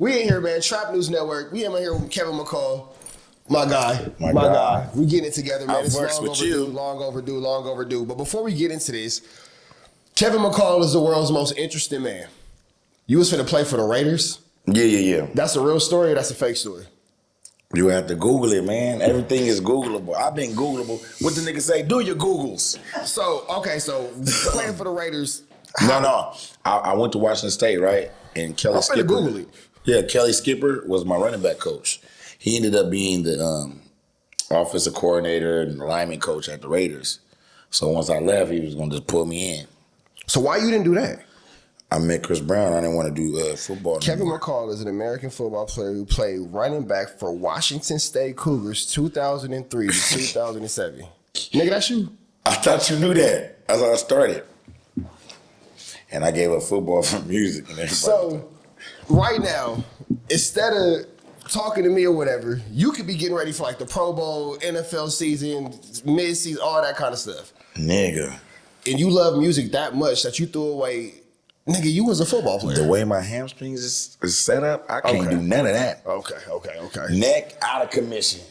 We in here, man. Trap News Network. We in here with Kevin McCall. My guy. My guy. We getting it together, man. It's long overdue. But before we get into this, Kevin McCall is the world's most interesting man. You was finna play for the Raiders? Yeah. That's a real story or that's a fake story? You have to Google it, man. Everything is Googleable. I've been Googleable. What the nigga say? Do your Googles. So playing for the Raiders. No. I went to Washington State, right? And Kelly Skipper. Google it. Yeah, Kelly Skipper was my running back coach. He ended up being the offensive coordinator and lineman coach at the Raiders. So once I left, he was going to just pull me in. So why you didn't do that? I met Chris Brown. I didn't want to do football Kevin anymore. McCall is an American football player who played running back for Washington State Cougars 2003 to 2007. Nigga, that's you. I thought you knew that. That's how I started. And I gave up football for music and everybody. So, right now, instead of talking to me or whatever, you could be getting ready for like the Pro Bowl, NFL season, mid-season, all that kind of stuff. Nigga. And you love music that much that you threw away. Nigga, you was a football player. The way my hamstrings is set up, I can't do none of that. Okay. Neck out of commission.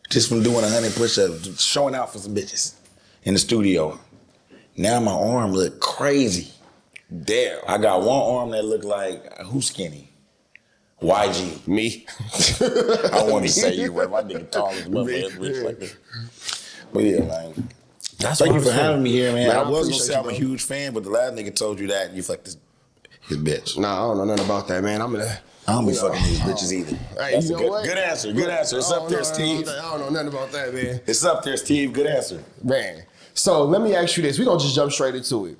Just from doing 100 push-ups, showing out for some bitches in the studio. Now my arm look crazy. Damn. I got one arm that look like, who's skinny? YG. Me. I don't want to say you, but my nigga tall as motherfucker. Like this. But yeah, like, thank you for having me here, man. I was going to say I'm a huge fan, but the last nigga told you that, and you fucked his bitch. Nah, I don't know nothing about that, man. I don't be fucking these bitches either. Hey, That's you know what? Good answer. It's up there, Steve. I don't know nothing about that, man. It's up there, Steve. Good answer. Man. So let me ask you this. We're going to just jump straight into it.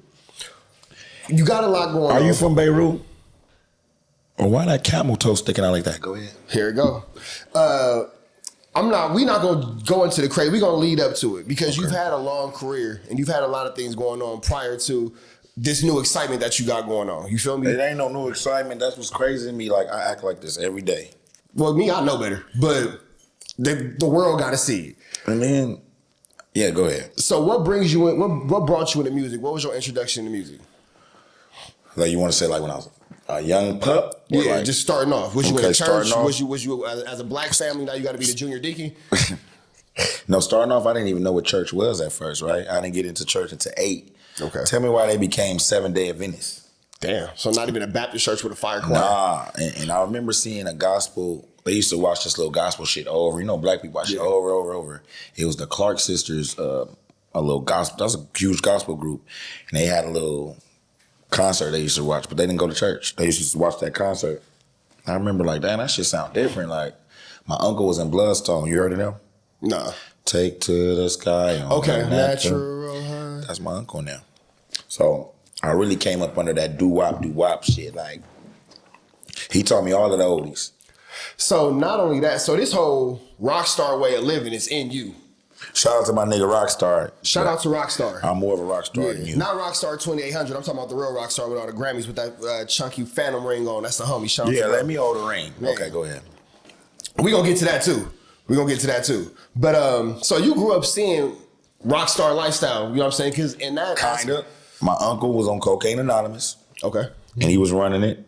You got a lot going on. Are you from Beirut? Or why that camel toe sticking out like that? Go ahead. Here we go. We're not going to go into the crazy. We're going to lead up to it because you've had a long career and you've had a lot of things going on prior to this new excitement that you got going on. You feel me? It ain't no new excitement. That's what's crazy to me. Like, I act like this every day. Well, me, I know better, but the world got to see it. And then, yeah, go ahead. So what brings you in? What brought you into music? What was your introduction to music? Like, you want to say like when I was a young pup? Yeah, like, just starting off. Was you in church? starting off. Was you as a black family? Now you got to be the junior deacon. No, starting off, I didn't even know what church was at first, right? I didn't get into church until 8. Okay. Tell me why they became Seventh-day Adventists. Damn. So not even a Baptist church with a fire choir. Nah, and I remember seeing a gospel. They used to watch this little gospel shit over. You know, black people watch it over. It was the Clark sisters, a little gospel. That was a huge gospel group, and they had a little concert they used to watch, but they didn't go to church. They used to watch that concert. I remember like, damn, that shit sound different. Like, my uncle was in Bloodstone. You heard of them? Nah. Take to the sky. Okay, natural. That's my uncle now. So I really came up under that doo-wop shit. Like, he taught me all of the oldies. So not only that, so this whole rock star way of living is in you. Shout out to my nigga Rockstar. Shout out to Rockstar. I'm more of a rock star than you. Not Rockstar 2800. I'm talking about the real Rockstar with all the Grammys with that chunky phantom ring on. That's the homie. Shout out to let me hold the ring. Man. Okay, go ahead. We're going to get to that too. But so you grew up seeing Rockstar lifestyle, you know what I'm saying? Because in that... Kinda. My uncle was on Cocaine Anonymous. Okay. And he was running it.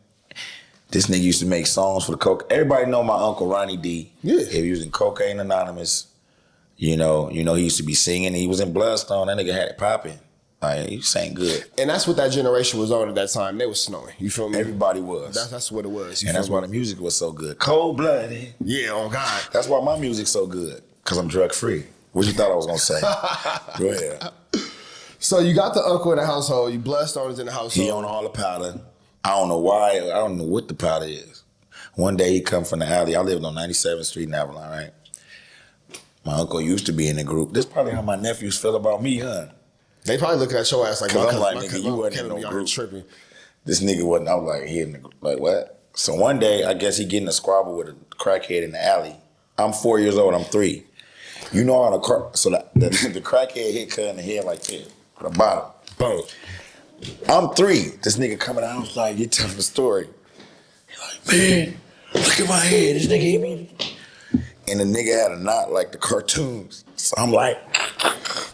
This nigga used to make songs for the coke. Everybody know my uncle Ronnie D. Yeah. He was in Cocaine Anonymous. You know, he used to be singing. He was in Bloodstone. That nigga had it popping. Like, he sang good. And that's what that generation was on at that time. They was snowing. You feel me? Everybody was. That's what it was. And that's why the music was so good. Cold-blooded. Yeah, oh God. That's why my music's so good. Because I'm drug-free. What you thought I was going to say? Go ahead. So you got the uncle in the household. You Bloodstone in the household. He on all the powder. I don't know why. I don't know what the powder is. One day he come from the alley. I lived on 97th Street in Avalon, right? My uncle used to be in the group. This is probably how my nephews feel about me, huh? They probably looking at your ass like, I'm like, nigga, you wasn't in no group. Tripping. This nigga wasn't. I was like, he in the group. Like, what? So one day, I guess he getting a squabble with a crackhead in the alley. I'm 4 years old. I'm 3. You know how the crackhead hit cut in the head like this, the bottom. Boom. I'm 3. This nigga coming out, I was like, you telling the story. He like, man, look at my head. This nigga hit me. And the nigga had a knot like the cartoons. So I'm like,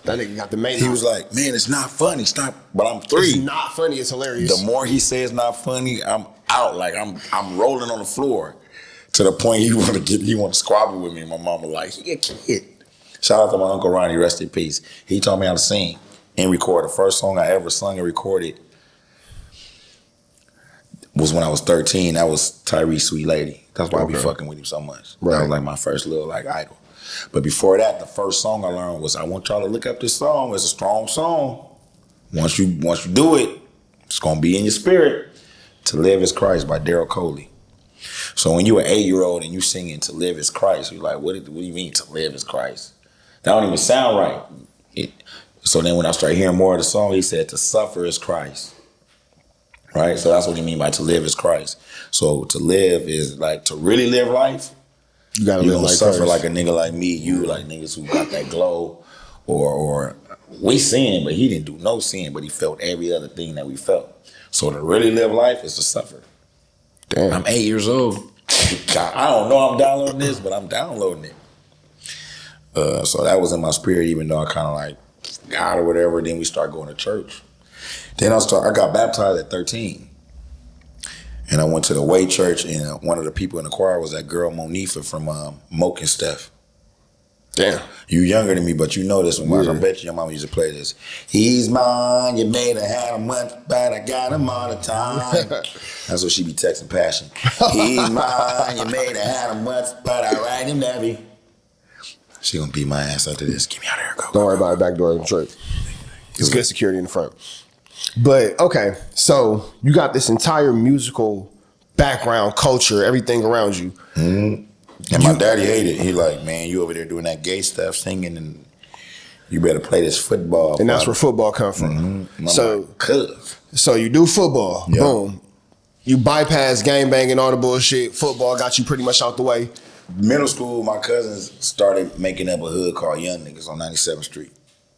that nigga got the main. He was like, man, it's not funny. Stop. But I'm 3. It's not funny. It's hilarious. The more he says not funny, out. Like I'm rolling on the floor to the point he want to squabble with me. And my mama like, he a kid. Shout out to my Uncle Ronnie, rest in peace. He taught me how to sing and record. The first song I ever sung and recorded was when I was 13. That was Tyrese, Sweet Lady. That's why I be fucking with him so much. Right. That was like my first little like idol. But before that, the first song I learned was, I want y'all to look up this song. It's a strong song. Once you do it, it's gonna be in your spirit. To Live is Christ by Daryl Coley. So when you an 8-year-old and you singing To Live is Christ, you're like, what do you mean to live is Christ? That don't even sound right. So then when I started hearing more of the song, he said to suffer is Christ. Right? So that's what he mean by to live is Christ. So to live is like to really live life. You gotta live like suffer Christ. Like a nigga like me, you like niggas who got that glow, or we sin, but he didn't do no sin, but he felt every other thing that we felt. So to really live life is to suffer. Damn. I'm 8 years old. I don't know I'm downloading this, but I'm downloading it. So that was in my spirit, even though I kind of like God or whatever. Then we start going to church. Then I got baptized at 13. And I went to the Way Church, and one of the people in the choir was that girl Monifa from Moke and Steph. Damn. You younger than me, but you know this one. Yeah. I bet you your mama used to play this. He's mine, you made her have him once, but I got him all the time. That's what she be texting Passion. He's mine, you made her have him once, but I ride him heavy. She gonna beat my ass after this. Get me out of here, go. Don't worry about it, back door of the church. It's good security in the front. But, okay, so you got this entire musical background, culture, everything around you. Mm-hmm. And my daddy hated it. He like, man, you over there doing that gay stuff, singing, and you better play this football. And that's where football come from. Mm-hmm. So you do football, yep. Boom. You bypass gangbanging, all the bullshit. Football got you pretty much out the way. Middle school, my cousins started making up a hood called Young Niggas on 97th Street.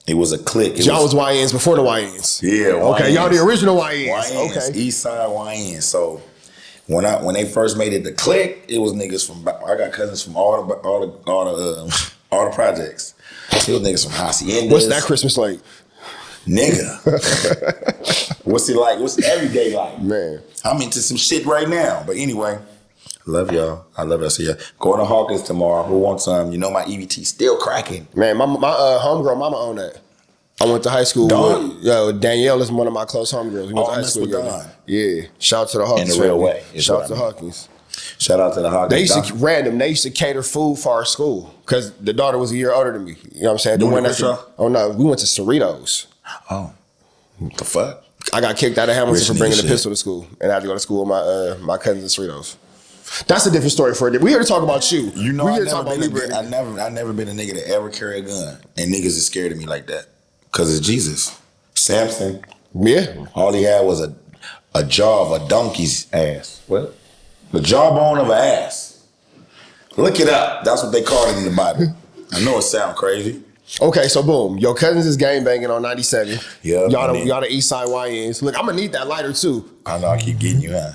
It was a clique. Y'all was YNs before the YNs. Yeah. Okay, YNs. y'all the original YNs. YNs, okay. East Side YNs. So when they first made it the clique, it was niggas from. I got cousins from all the projects. It was niggas from Haciendas. What's that Christmas like? Nigga. What's it like? What's everyday like? Man, I'm into some shit right now. But anyway. Love y'all. I love y'all. See ya. Going to Hawkins tomorrow. Who wants some? You know my EBT still cracking. Man, my homegirl mama owned that. I went to high school with Danielle is one of my close homegirls. We went to high school together. Yeah. Shout out to the Hawkins. In the real way. Shout out to Hawkins. Shout out to the Hawkins. They used to cater food for our school because the daughter was a year older than me. You know what I'm saying? Oh no, we went to Cerritos. Oh. What the fuck? I got kicked out of Hamilton for bringing a pistol to school. And I had to go to school with my cousins at Cerritos. That's a different story for it. We here to talk about you. You know, I never been a nigga that ever carry a gun, and niggas is scared of me like that because it's Jesus. Samson, yeah, all he had was a jaw of a donkey's ass. What? The jawbone of an ass. Look it up. That's what they call it in the Bible. I know it sounds crazy. Okay, so boom, your cousins is gangbanging on 97. Yeah, y'all the East Side YNs. Look, I'm gonna need that lighter too. I know. I keep getting you, huh?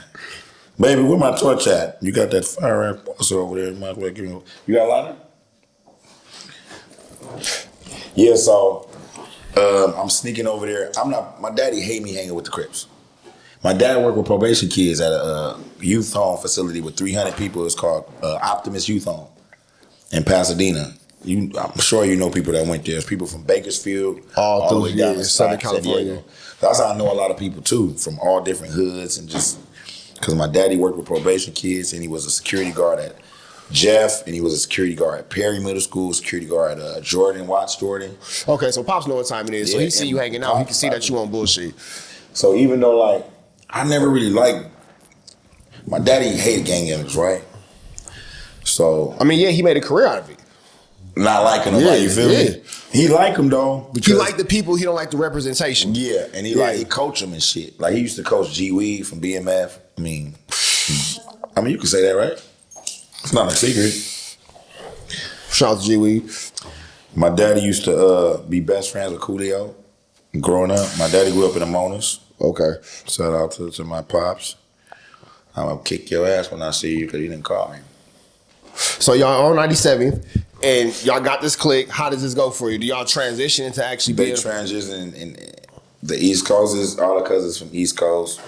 Baby, where my torch at? You got that fire ass poster over there. Might as well give me. You got a lighter? Yeah, so I'm sneaking over there. My daddy hate me hanging with the Crips. My dad worked with probation kids at a youth home facility with 300 people. It's called Optimist Youth Home in Pasadena. I'm sure you know people that went there. There's people from Bakersfield all the way down to Southern California. That's how I know a lot of people too, from all different hoods and just. Because my daddy worked with probation kids, and he was a security guard at Jeff, and he was a security guard at Perry Middle School, security guard at Watts Jordan. Okay, so Pops know what time it is. So he see you hanging out. He can see that you on bullshit. So even though, like, I never really liked, my daddy hated gang members, right? So. I mean, yeah, he made a career out of it. Not liking them, like, you feel me? He like them, though. He like the people, he don't like the representation. Yeah, and he coach them and shit. Like, he used to coach G-Weed from BMF. I mean, you can say that, right? It's not a secret. Shout out to G-Weed. My daddy used to be best friends with Coolio growing up. My daddy grew up in the Monas. Okay. Shout out to my pops. I'm going to kick your ass when I see you because you didn't call me. So y'all on 97th, and y'all got this clique. How does this go for you? Do y'all transition into actually being... They transition in the East Coast. All the cousins from East Coast.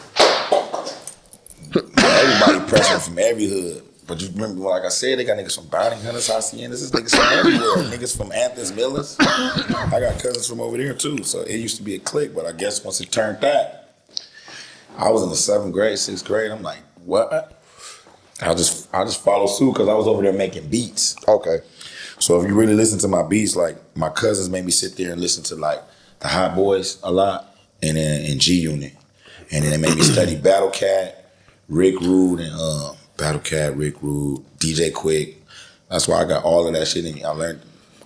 everybody pressing from every hood. But you remember, like I said, they got niggas from Bounty Hunters, Haciendas, this niggas from everywhere. Niggas from Anthony's Villas. I got cousins from over there too. So it used to be a clique, but I guess once it turned that, I was in the 7th grade, 6th grade. I'm like, what? I just follow suit because I was over there making beats. Okay. So if you really listen to my beats, like my cousins made me sit there and listen to like the Hot Boys a lot, and then in G Unit, and then they made me study Battle Cat, Rick Rude, and Battle Cat, Rick Rude, DJ Quick. That's why I got all of that shit in me. I learned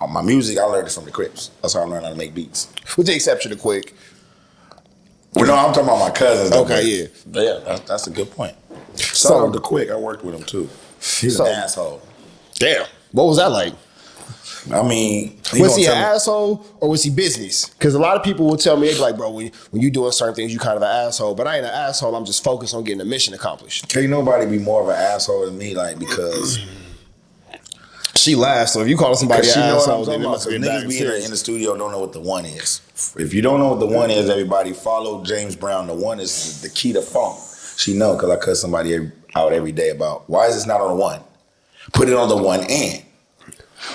my music. I learned it from the Crips. That's how I learned how to make beats. With the exception of Quick. Well, no, I'm talking about my cousins. Okay, yeah. But yeah, that's a good point. Shout out to Quick. I worked with him too. He's an asshole. Damn. What was that like? I mean, was he an asshole or was he business? Because a lot of people will tell me, they be like, bro, when you doing certain things, you kind of an asshole. But I ain't an asshole. I'm just focused on getting the mission accomplished. Can't nobody be more of an asshole than me, like, because she laughs. So if you call somebody an asshole, then it must be niggas be in the studio don't know what the one is. If you don't know what the one is, everybody follow James Brown. The one is the key to funk. She know because I cut somebody out every day about why is this not on the one? Put it on the 1 and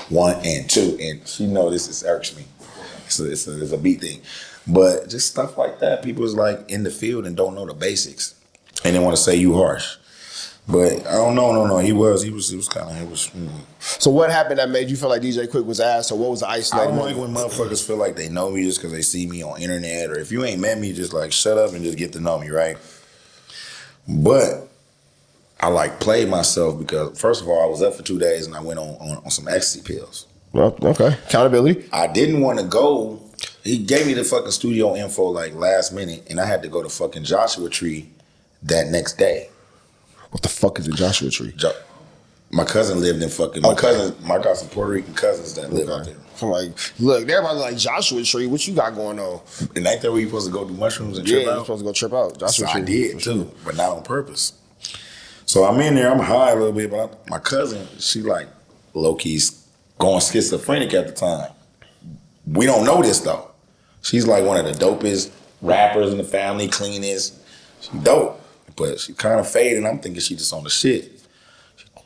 1 and 2, and she know this is irks me. It's a beat thing, but just stuff like that. People is like in the field and don't know the basics, and they want to say you harsh. But I don't know. No. He was kind of. So what happened that made you feel like DJ Quick was ass? Or what was the isolating? I don't like when motherfuckers feel like they know me just because they see me on internet, or if you ain't met me, just like shut up and just get to know me, right? But I like played myself because first of all, I was up for 2 days and I went on some ecstasy pills. Well, okay, accountability. I didn't want to go. He gave me the fucking studio info like last minute, and I had to go to fucking Joshua Tree that next day. What the fuck is a Joshua Tree? My cousin lived in fucking. My cousin. I got some Puerto Rican cousins that live out there. I'm like, look, everybody like Joshua Tree. What you got going on? And ain't that where you supposed to go do mushrooms and trip out? Yeah, you're supposed to go trip out. Joshua Tree. I did too, but not on purpose. So I'm in there. I'm high a little bit, but my cousin, she like low key's going schizophrenic at the time. We don't know this though. She's like one of the dopest rappers in the family, cleanest. She dope, but she kind of faded. I'm thinking she just on the shit.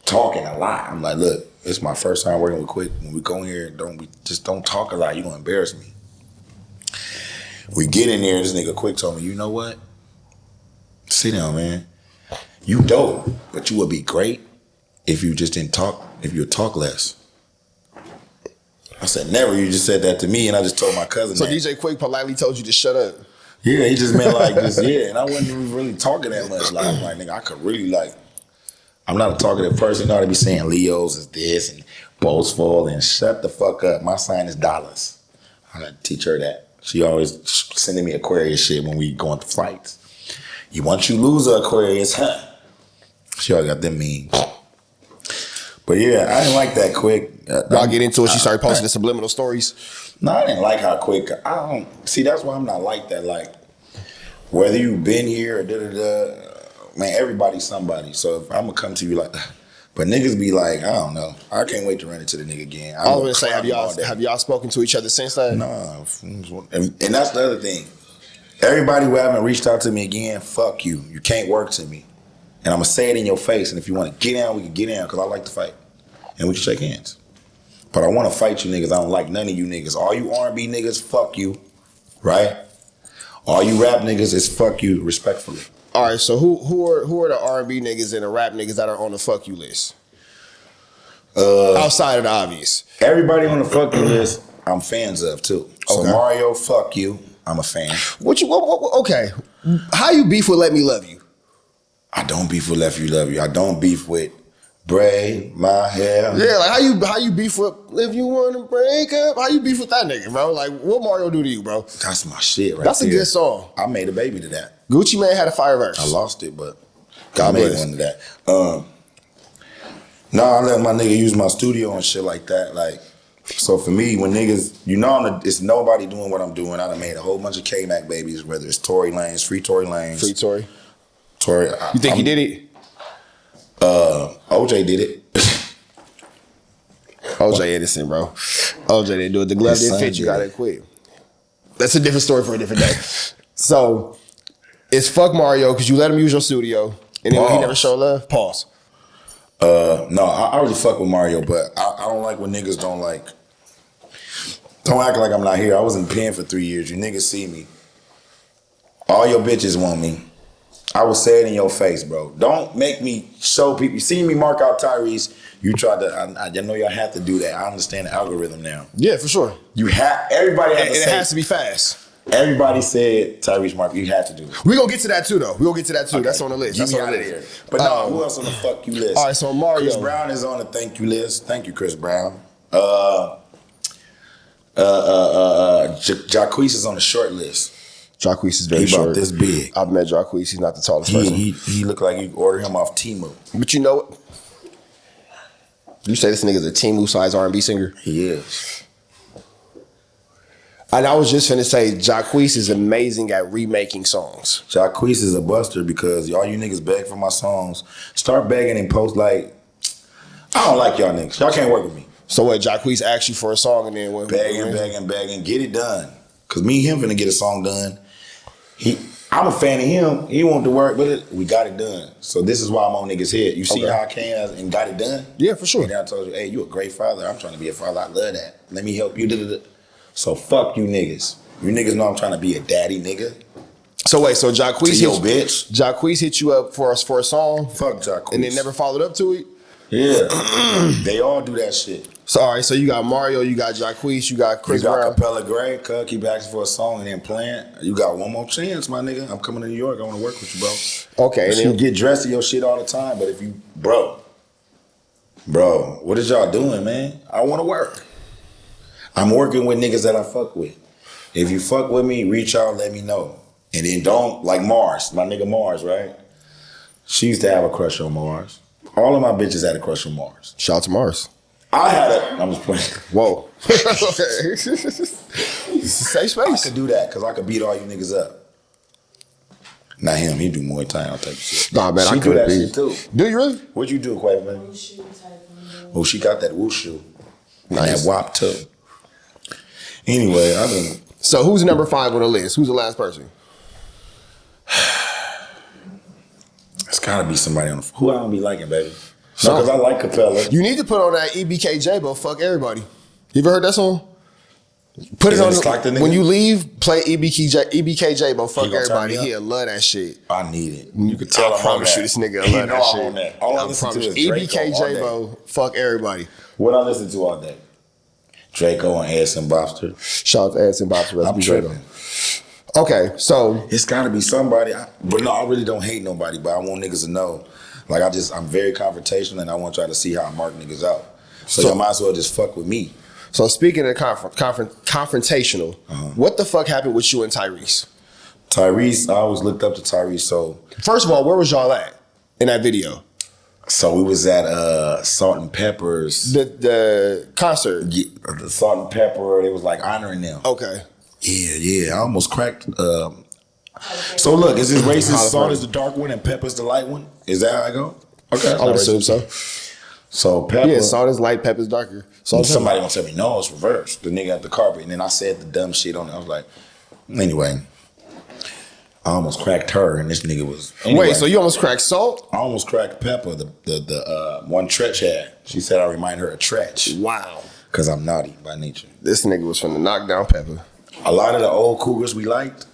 Talking a lot. I'm like, look, it's my first time working with Quick. When we go in here, don't talk a lot. You're gonna embarrass me. We get in there, this nigga Quick told me, you know what? Sit down, man. You dope, but you would be great if you just didn't talk, if you would talk less. I said, never. You just said that to me, and I just told my cousin So that. DJ Quick politely told you to shut up? Yeah, he just meant like just, yeah. And I wasn't even really talking that much. Like, I'm like, nigga, I could really like, I'm not a talkative person. You know, to be saying Leo's is this and boastful and shut the fuck up. My sign is dollars. I gotta teach her that. She always sending me Aquarius shit when we going to flights. Once you lose an Aquarius, huh? She always got them memes. But yeah, I didn't like that Quick. Y'all get into it. She started posting the subliminal stories. No, I didn't like how Quick. I don't see. That's why I'm not like that. Like whether you've been here or man, everybody's somebody. So if I'm gonna come to you like, but niggas be like, I don't know. I can't wait to run into the nigga again. I was gonna say, have y'all spoken to each other since that? No, and that's the other thing. Everybody who haven't reached out to me again, fuck you. You can't work to me. And I'm going to say it in your face. And if you want to get down, we can get down because I like to fight. And we can shake hands. But I want to fight you niggas. I don't like none of you niggas. All you R&B niggas, fuck you. Right? All you rap niggas is fuck you respectfully. All right, so who are the R&B niggas and the rap niggas that are on the fuck you list? Outside of the obvious. Everybody on the fuck you list, I'm fans of too. So okay. Mario, fuck you. I'm a fan. Okay. How you beef with Let Me Love You? I don't beef with Let Me Love You. I don't beef with braid my hair. Yeah, like how you beef with If You Want to Break Up? How you beef with that nigga, bro? Like what Mario do to you, bro? That's my shit right That's there. A good song. I made a baby to that. Gucci Mane had a fire verse. I lost it, but God made one to that. I let my nigga use my studio and shit like that. Like, so for me, when niggas, it's nobody doing what I'm doing. I done made a whole bunch of K-Mac babies, whether it's Tory Lanez, Free Tory Lanez. Free Tory. Tory. You think he did it? OJ did it. OJ innocent, bro. OJ didn't do it. The glove didn't fit. You gotta quit. That's a different story for a different day. So it's fuck Mario because you let him use your studio. And then when he never showed love, pause. No, I really fuck with Mario, but I don't like when niggas don't act like I'm not here. I was in pen for 3 years. You niggas see me. All your bitches want me. I will say it in your face, bro. Don't make me show people. You see me mark out Tyrese. You tried to. I know y'all have to do that. I understand the algorithm now. Yeah, for sure. You have. Everybody has to say. It has to be fast. Everybody said Tyrese Mark. You have to do it. We gonna get to that too, though. We gonna get to that too. Okay. That's on the list. Get That's me on out the of list. here. But no, who else on the fuck you list? All right, so Mario. Chris Brown is on the thank you list. Thank you, Chris Brown. Jacquees is on the short list. Jacquees is very short. About this big. I've met Jacquees. He's not the tallest person. He looked like you could order him off Temu. But you know what? You say this nigga's a Temu size R&B singer? He is. And I was just finna say, Jacquees is amazing at remaking songs. Jacquees is a buster because all you niggas beg for my songs. Start begging and post like, I don't like y'all niggas. Y'all can't work with me. So what, Jacquees asked you for a song and then... Begging, get it done. Because me and him finna get a song done. I'm a fan of him. He wanted to work with it. We got it done. So this is why I'm on niggas' head. You see how I came and got it done? Yeah, for sure. And then I told you, hey, you a great father. I'm trying to be a father. I love that. Let me help you. So fuck you niggas. You niggas know I'm trying to be a daddy nigga. So wait, so Jacquees bitch. hit you up for a song? Fuck Jacquees. And then never followed up to it? Yeah. They all do that shit. So all right, so you got Mario, you got Jacquees, you got Chris Brown. You got Capella Gray, Cuz keep asking for a song and then playing. You got one more chance, my nigga. I'm coming to New York. I want to work with you, bro. Okay. And you get dressed in your shit all the time, but if you, bro, what is y'all doing, man? I want to work. I'm working with niggas that I fuck with. If you fuck with me, reach out, let me know. And then don't, like Mars, my nigga Mars, right? She used to have a crush on Mars. All of my bitches had a crush on Mars. Shout out to Mars. I had it. I'm just playing. Whoa. Safe space. I could do that because I could beat all you niggas up. Not him. He do Muay Thai. I'll take shit. Nah, man, I do that be. Shit too. Do you really? What'd you do, Quavo, man? Oh, she got that wushu. Nice. And that wop too. Anyway, I don't. So who's number 5 on the list? Who's the last person? It's gotta be somebody on the. Who I don't be liking, baby. No, because I like Capella. You need to put on that EBKJ, but fuck everybody. You ever heard that song? Put it on when you leave. Play EBKJ, but fuck everybody. He'll love that shit. I need it. You can tell. I promise you, this nigga will love that shit. On that. All I listen to is EBKJ, bro. Fuck everybody. What I listen to all day? Draco and Edson Bobster. Shout out to Edson Bobster. I'm tripping. Okay, so it's gotta be somebody. But no, I really don't hate nobody. But I want niggas to know. Like I'm very confrontational, and I want y'all to see how I mark niggas out. So y'all might as well just fuck with me. So speaking of confrontational, what the fuck happened with you and Tyrese? Tyrese, I always looked up to Tyrese. So first of all, where was y'all at in that video? So we was at Salt and Pepper's. The concert. Yeah, the Salt and Pepper, it was like honoring them. Okay. Yeah. I almost cracked. So look, is this racist? Salt is the dark one and Pepper's the light one? Is that how I go? Okay. I would assume so. So Pepper. Yeah, salt is light, pepper's darker. Somebody gonna tell me, no, it's reversed. The nigga at the carpet. And then I said the dumb shit on it. I was like, anyway. I almost cracked her, and this nigga was. Anyway, wait, so you almost cracked Salt? I almost cracked Pepper, the one Tretch had. She said I remind her of Tretch. Wow. Because I'm naughty by nature. This nigga was from the knockdown Pepper. A lot of the old cougars we liked,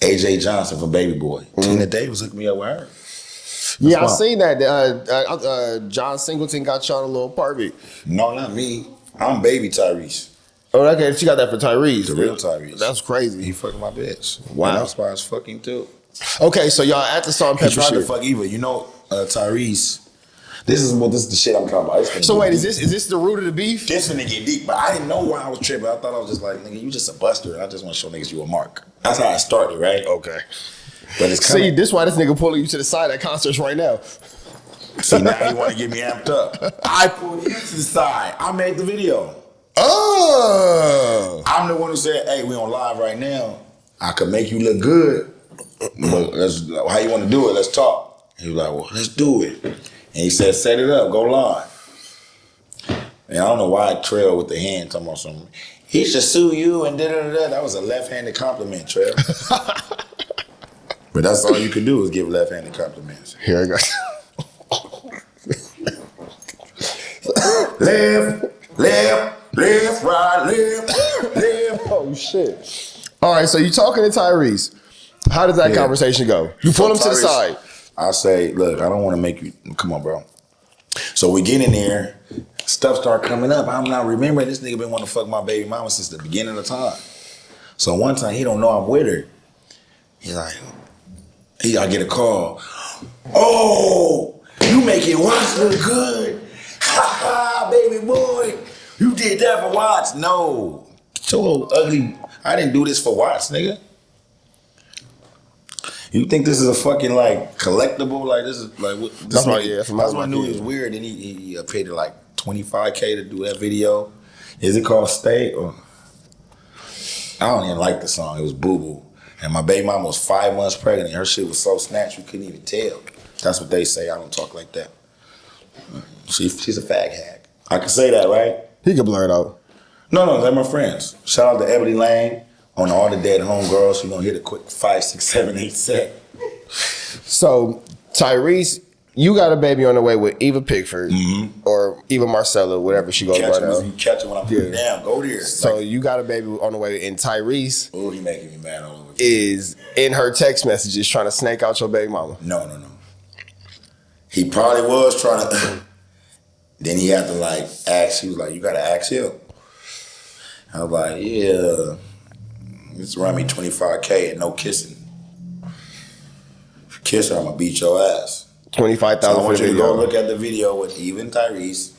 AJ Johnson from Baby Boy. Tina Davis hooked me up with her. Yeah, I seen that. John Singleton got you on a little apartment. No, not me. I'm baby Tyrese. Oh, okay. She got that for Tyrese. The real Tyrese. That's crazy. He fucking my bitch. Wow. And I was supposed to fuck him too. Okay, so y'all at the Salt and Pepper He tried to fuck Eva. You know, Tyrese. This is the shit I'm talking about. So wait, is this the root of the beef? This finna get deep, but I didn't know why I was tripping. I thought I was just like, nigga, you just a buster, and I just want to show niggas you a mark. That's how I started, right? Okay. But it's see, this why this nigga pulling you to the side at concerts right now. See, now he want to get me amped up. I pulled him to the side. I made the video. Oh. I'm the one who said, hey, we on live right now. I could make you look good, but how you want to do it? Let's talk. He was like, well, let's do it. And he said, set it up, go live. And I don't know why I trailed with the hand talking about something. He should sue you and da-da-da-da. That was a left-handed compliment, Trail. But that's all you can do is give left-handed compliments. Here I go. Left, right, left. Oh shit! All right, so you talking to Tyrese? How does that conversation go? You pull him to the side. I say, look, I don't want to make you. Come on, bro. So we get in there. Stuff start coming up. I'm not remembering this nigga been wanting to fuck my baby mama since the beginning of time. So one time he don't know I'm with her. He's like, I get a call. Oh, you making Watts look good. Ha ha, baby boy. You did that for Watts. No. So ugly. I didn't do this for Watts, nigga. You think this is a fucking like collectible? Like this is like what, this that's why. Yeah, that's why I knew he was weird. And he paid her like $25K to do that video. Is it called Stay? Or I don't even like the song. It was Boo Boo. And my baby mama was 5 months pregnant. Her shit was so snatched you couldn't even tell. That's what they say. I don't talk like that. She's a fag hag. I can say that, right? He can blur it out. No, they're my friends. Shout out to Ebony Lane on All the Dead Homegirls. She's gonna hit a quick 5, 6, 7, 8 set. So Tyrese, you got a baby on the way with Eva Pickford or Eva Marcella, whatever she goes by now. You catch it when I'm putting down. Go there. So you got a baby on the way, and Tyrese he making me mad all over. Is in her text messages trying to snake out your baby mama. No. He probably was trying to. Then he had to like ask. He was like, "You gotta ask him." I was like, "Yeah, it's around me $25K and no kissing. If you kiss her, I'm gonna beat your ass." 25,000. So I want you to go look at the video with even Tyrese.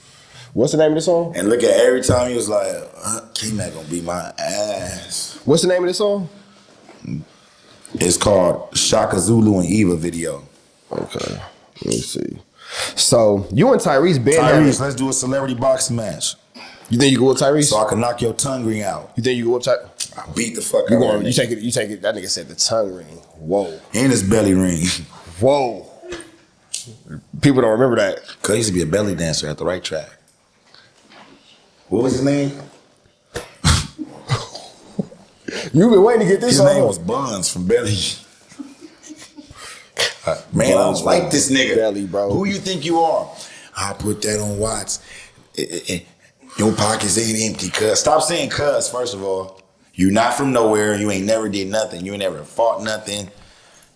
What's the name of the song? And look at every time he was like, K-Mac gonna beat my ass. What's the name of the song? It's called Shaka Zulu and Eva video. Okay, let me see. So you and Tyrese been Tyrese, let's do a celebrity boxing match. You think you go with Tyrese? So I can knock your tongue ring out. You think you go with Tyrese? I beat the fuck You out going? of him. You take it. That nigga said the tongue ring. Whoa. And his belly ring. Whoa. People don't remember that. Cause he used to be a belly dancer at the right track. What was his name? You've been waiting to get this. His name was Buns from Belly. Man, I don't like this nigga. Belly, bro. Who you think you are? I put that on Watts. Your pockets ain't empty, cuz. Stop saying cuz, first of all. You not from nowhere. You ain't never did nothing. You ain't never fought nothing.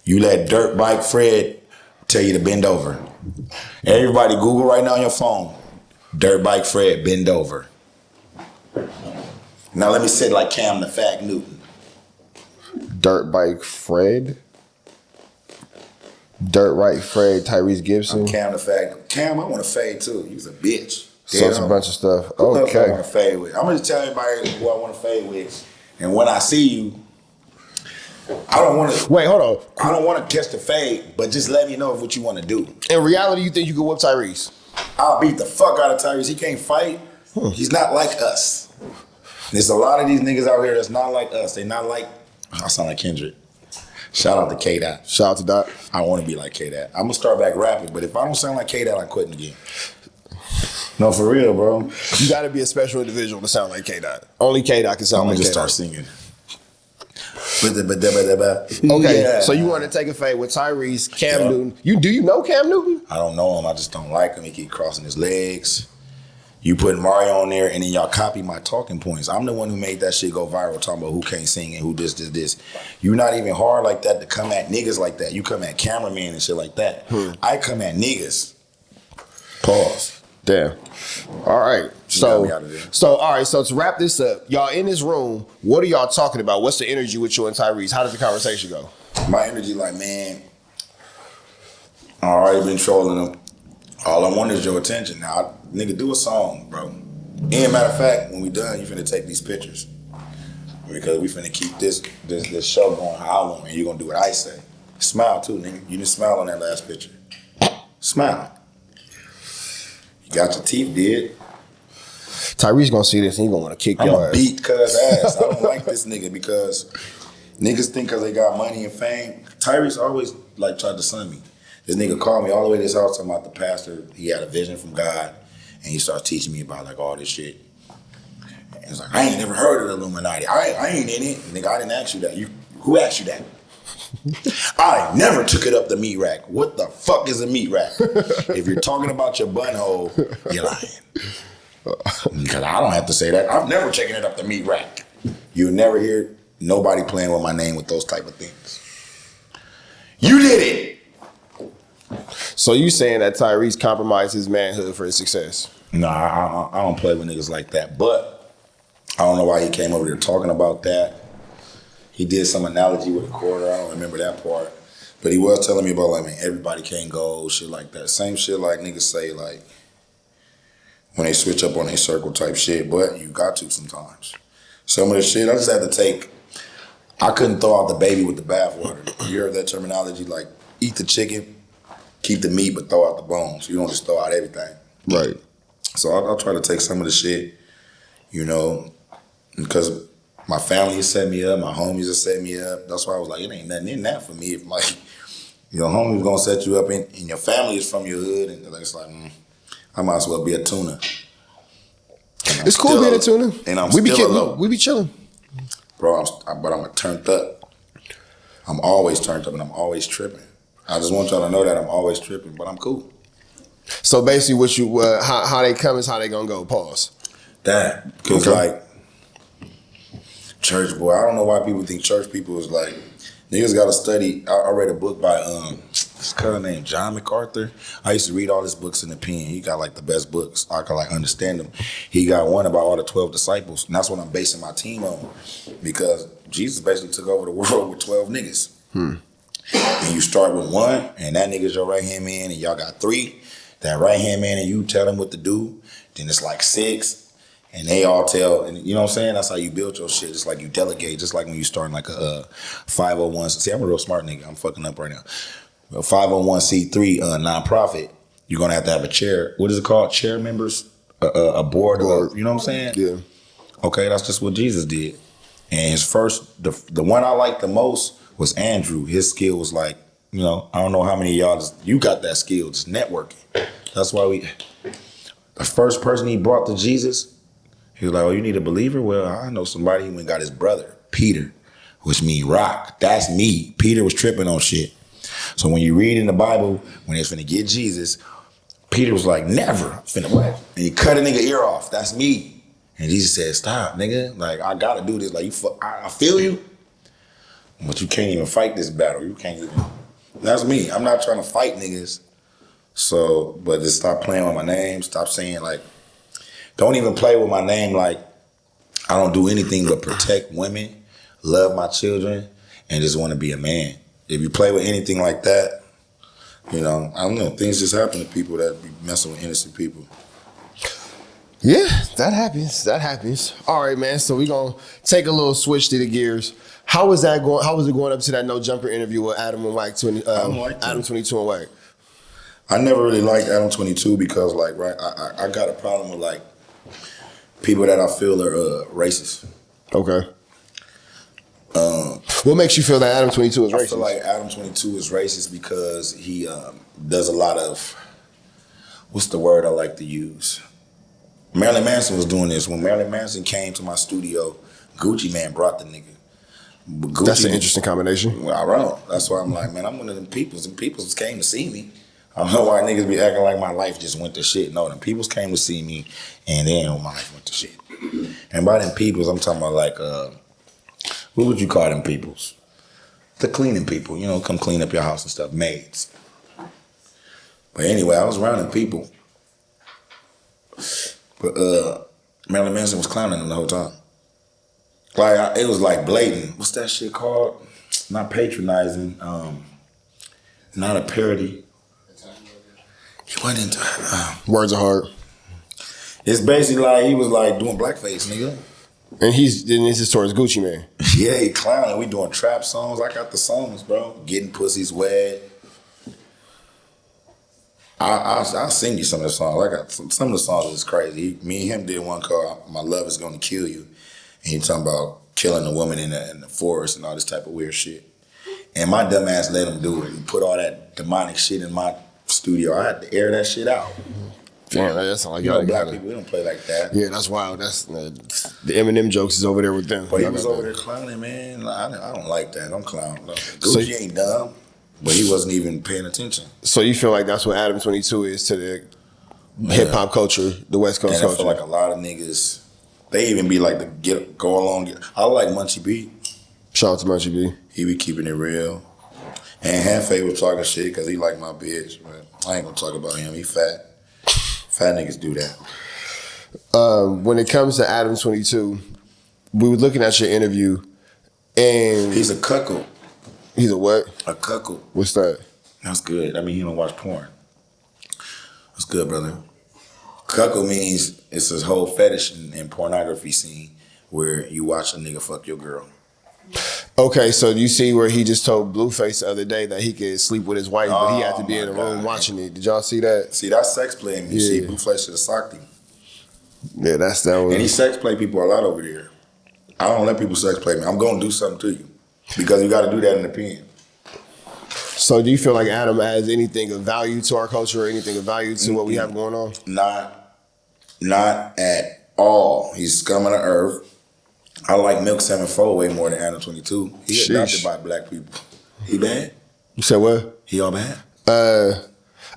You let Dirt Bike Fred tell you to bend over. Everybody Google right now on your phone. Dirt Bike Fred, bend over. Now let me say it like Cam the Fat Newton. Dirt Bike Fred. Dirt Right Fred, Tyrese Gibson. I'm Cam the Fat. Cam, I want to fade too. He was a bitch. So it's a bunch of stuff. Who else I Okay. want to fade with? I'm gonna tell everybody who I want to fade with. And when I see you, I don't want to. Wait, hold on. I don't want to catch the fade, but just let me know what you want to do. In reality, you think you could whip Tyrese? I'll beat the fuck out of Tyrese. He can't fight. He's not like us. There's a lot of these niggas out here that's not like us. They not like. I sound like Kendrick. Shout out to K-Dot. Shout out to Dot. I want to be like K-Dot. I'm gonna start back rapping, but if I don't sound like K-Dot, I'm quitting again. No, for real, bro. You got to be a special individual to sound like K-Dot. Only K-Dot can sound I'm like gonna just K-Dot. start singing. Okay, Yeah. so you want to take a fade with Tyrese, Cam Newton. Do you know Cam Newton? I don't know him. I just don't like him. He keep crossing his legs. You put Mario on there, and then y'all copy my talking points. I'm the one who made that shit go viral, talking about who can't sing and who this. You're not even hard like that to come at niggas like that. You come at cameramen and shit like that. I come at niggas. Pause. Damn. All right. got me out of there. So to wrap this up, y'all in this room, what are y'all talking about? What's the energy with you and Tyrese? How does the conversation go? My energy like, man, I already been trolling him. All I want is your attention. Now, nigga, do a song, bro. And matter of fact, when we done, you finna take these pictures. Because we finna keep this show going how I want, and you gonna do what I say. Smile too, nigga. You didn't smile on that last picture. Smile. You got your teeth did. Tyrese gonna see this and he gonna want to kick I'm your gonna ass. beat cuz ass. I don't like this nigga because niggas think cause they got money and fame. Tyrese always like tried to sun me. This nigga called me all the way to his house talking about the pastor. He had a vision from God and he starts teaching me about like all this shit. And it's like, I ain't never heard of the Illuminati. I ain't in it. Nigga, I didn't ask you that. Who asked you that? I never took it up the meat rack. What the fuck is a meat rack? If you're talking about your butthole, you're lying. Because I don't have to say that. I've never taken it up the meat rack. You'll never hear nobody playing with my name with those type of things. You did it. So you saying that Tyrese compromised his manhood for his success? No, I don't play with niggas like that. But I don't know why he came over here talking about that. He did some analogy with a quarter. I don't remember that part. But he was telling me about, like, man, everybody can't go, shit like that. Same shit like niggas say, like, when they switch up on their circle type shit. But you got to sometimes. Some of the shit, I just had to take. I couldn't throw out the baby with the bathwater. You heard that terminology? Like, eat the chicken, keep the meat, but throw out the bones. You don't just throw out everything. Right. So I'll try to take some of the shit, you know, because my family has set me up, my homies have set me up. That's why I was like, it ain't nothing in that for me. If, like, your homie's gonna set you up and your family is from your hood, and it's like, I might as well be a tuna. It's cool being a tuna. And I'm we be still kidding. We be chilling. Bro, but I'm turned up. I'm always turned up and I'm always tripping. I just want y'all to know that I'm always tripping, but I'm cool. So basically what you, how they come is how they gonna go, pause. That, because like, church boy, I don't know why people think church people is like, niggas gotta study. I read a book by this guy named John MacArthur. I used to read all his books in the pen. He got like the best books. I can like understand them. He got one about all the 12 disciples, and that's what I'm basing my team on, because Jesus basically took over the world with 12 niggas. And you start with one, and that nigga's your right hand man, and y'all got three. That right hand man, and you tell them what to do. Then it's like 6. And they all tell, and you know what I'm saying? That's how you build your shit. It's like you delegate, just like when you start like a 501. See, I'm a real smart nigga. I'm fucking up right now. A 501c3 nonprofit, you're gonna have to have a chair. What is it called? Chair members? A board, or you know what I'm saying? Yeah. Okay, that's just what Jesus did. And his first, the one I liked the most was Andrew. His skill was like, you know, I don't know how many of y'all, you got that skill, just networking. That's why the first person he brought to Jesus, he was like, oh, you need a believer? Well, I know somebody. He went and got his brother, Peter, which means rock. That's me. Peter was tripping on shit. So when you read in the Bible, when they was finna get Jesus, Peter was like, never. Finna what? And he cut a nigga ear off. That's me. And Jesus said, stop, nigga. Like, I gotta do this. Like, I feel you, but you can't even fight this battle. You can't even. That's me. I'm not trying to fight niggas. So, but just stop playing with my name. Stop saying, like, don't even play with my name like I don't do anything but protect women, love my children, and just want to be a man. If you play with anything like that, you know, I don't know, things just happen to people that be messing with innocent people. Yeah, that happens. That happens. All right, man. So we're going to take a little switch to the gears. How was that going? How was it going up to that NoJumper interview with Adam and Wack, Adam 22 and Wack? I never really liked Adam 22 because, like, right, I got a problem with, like, people that I feel are racist. Okay. What makes you feel that Adam 22 is racist? I feel like Adam 22 is racist because he does a lot of, what's the word I like to use? Marilyn Manson was doing this. When Marilyn Manson came to my studio, Gucci Man brought the nigga. Gucci, that's an interesting combination. Well, I know. That's why I'm like, man, I'm one of them peoples, and peoples came to see me. I don't know why niggas be acting like my life just went to shit. No, them peoples came to see me, and then my life went to shit. And by them peoples, I'm talking about like, what would you call them peoples? The cleaning people, you know, come clean up your house and stuff, maids. But anyway, I was around them people. But Marilyn Manson was clowning them the whole time. Like, it was like blatant. What's that shit called? Not patronizing, not a parody. He went into Words are hard. It's basically like he was like doing blackface, nigga. And this is towards Gucci Man. Yeah, he clowning. We doing trap songs. I got the songs, bro. Getting pussies wet. I'll sing you some of the songs. I got some of the songs is crazy. Me and him did one called "My Love Is Gonna Kill You," and he talking about killing a woman in the forest and all this type of weird shit. And my dumb ass let him do it and put all that demonic shit in my studio. I had to air that shit out. Damn, that's like y'all black people. We don't play like that. Yeah, that's wild. That's the Eminem jokes is over there with them. But he was over there clowning, man. I don't like that. Don't clown. No. Gucci ain't dumb, but he wasn't even paying attention. So you feel like that's what Adam 22 is to the hip hop culture, the West Coast culture? I feel like a lot of niggas, they even be like go along. I like Munchie B. Shout out to Munchie B. He be keeping it real. And Hanfei was talking shit because he like my bitch, but I ain't gonna talk about him. He fat. Fat niggas do that. When it comes to Adam 22, we were looking at your interview, and he's a cuckold. He's a what? A cuckold. What's that? That's good. I mean, he don't watch porn. That's good, brother. Cuckold means it's this whole fetish and pornography scene where you watch a nigga fuck your girl. Okay, so you see where he just told Blueface the other day that he could sleep with his wife, but he had to be in the room watching it. Did y'all see that? See, that's sex playing. You see, Blueface should have socked him. Yeah, that one. And he sex play people a lot over there. I don't let people sex play me. I'm going to do something to you because you got to do that in the pen. So do you feel like Adam adds anything of value to our culture or anything of value to what we have going on? Not at all. He's scum of the earth. I like Milk 7-4 way more than Adam 22. He adopted by black people. He bad? You said what? He all bad?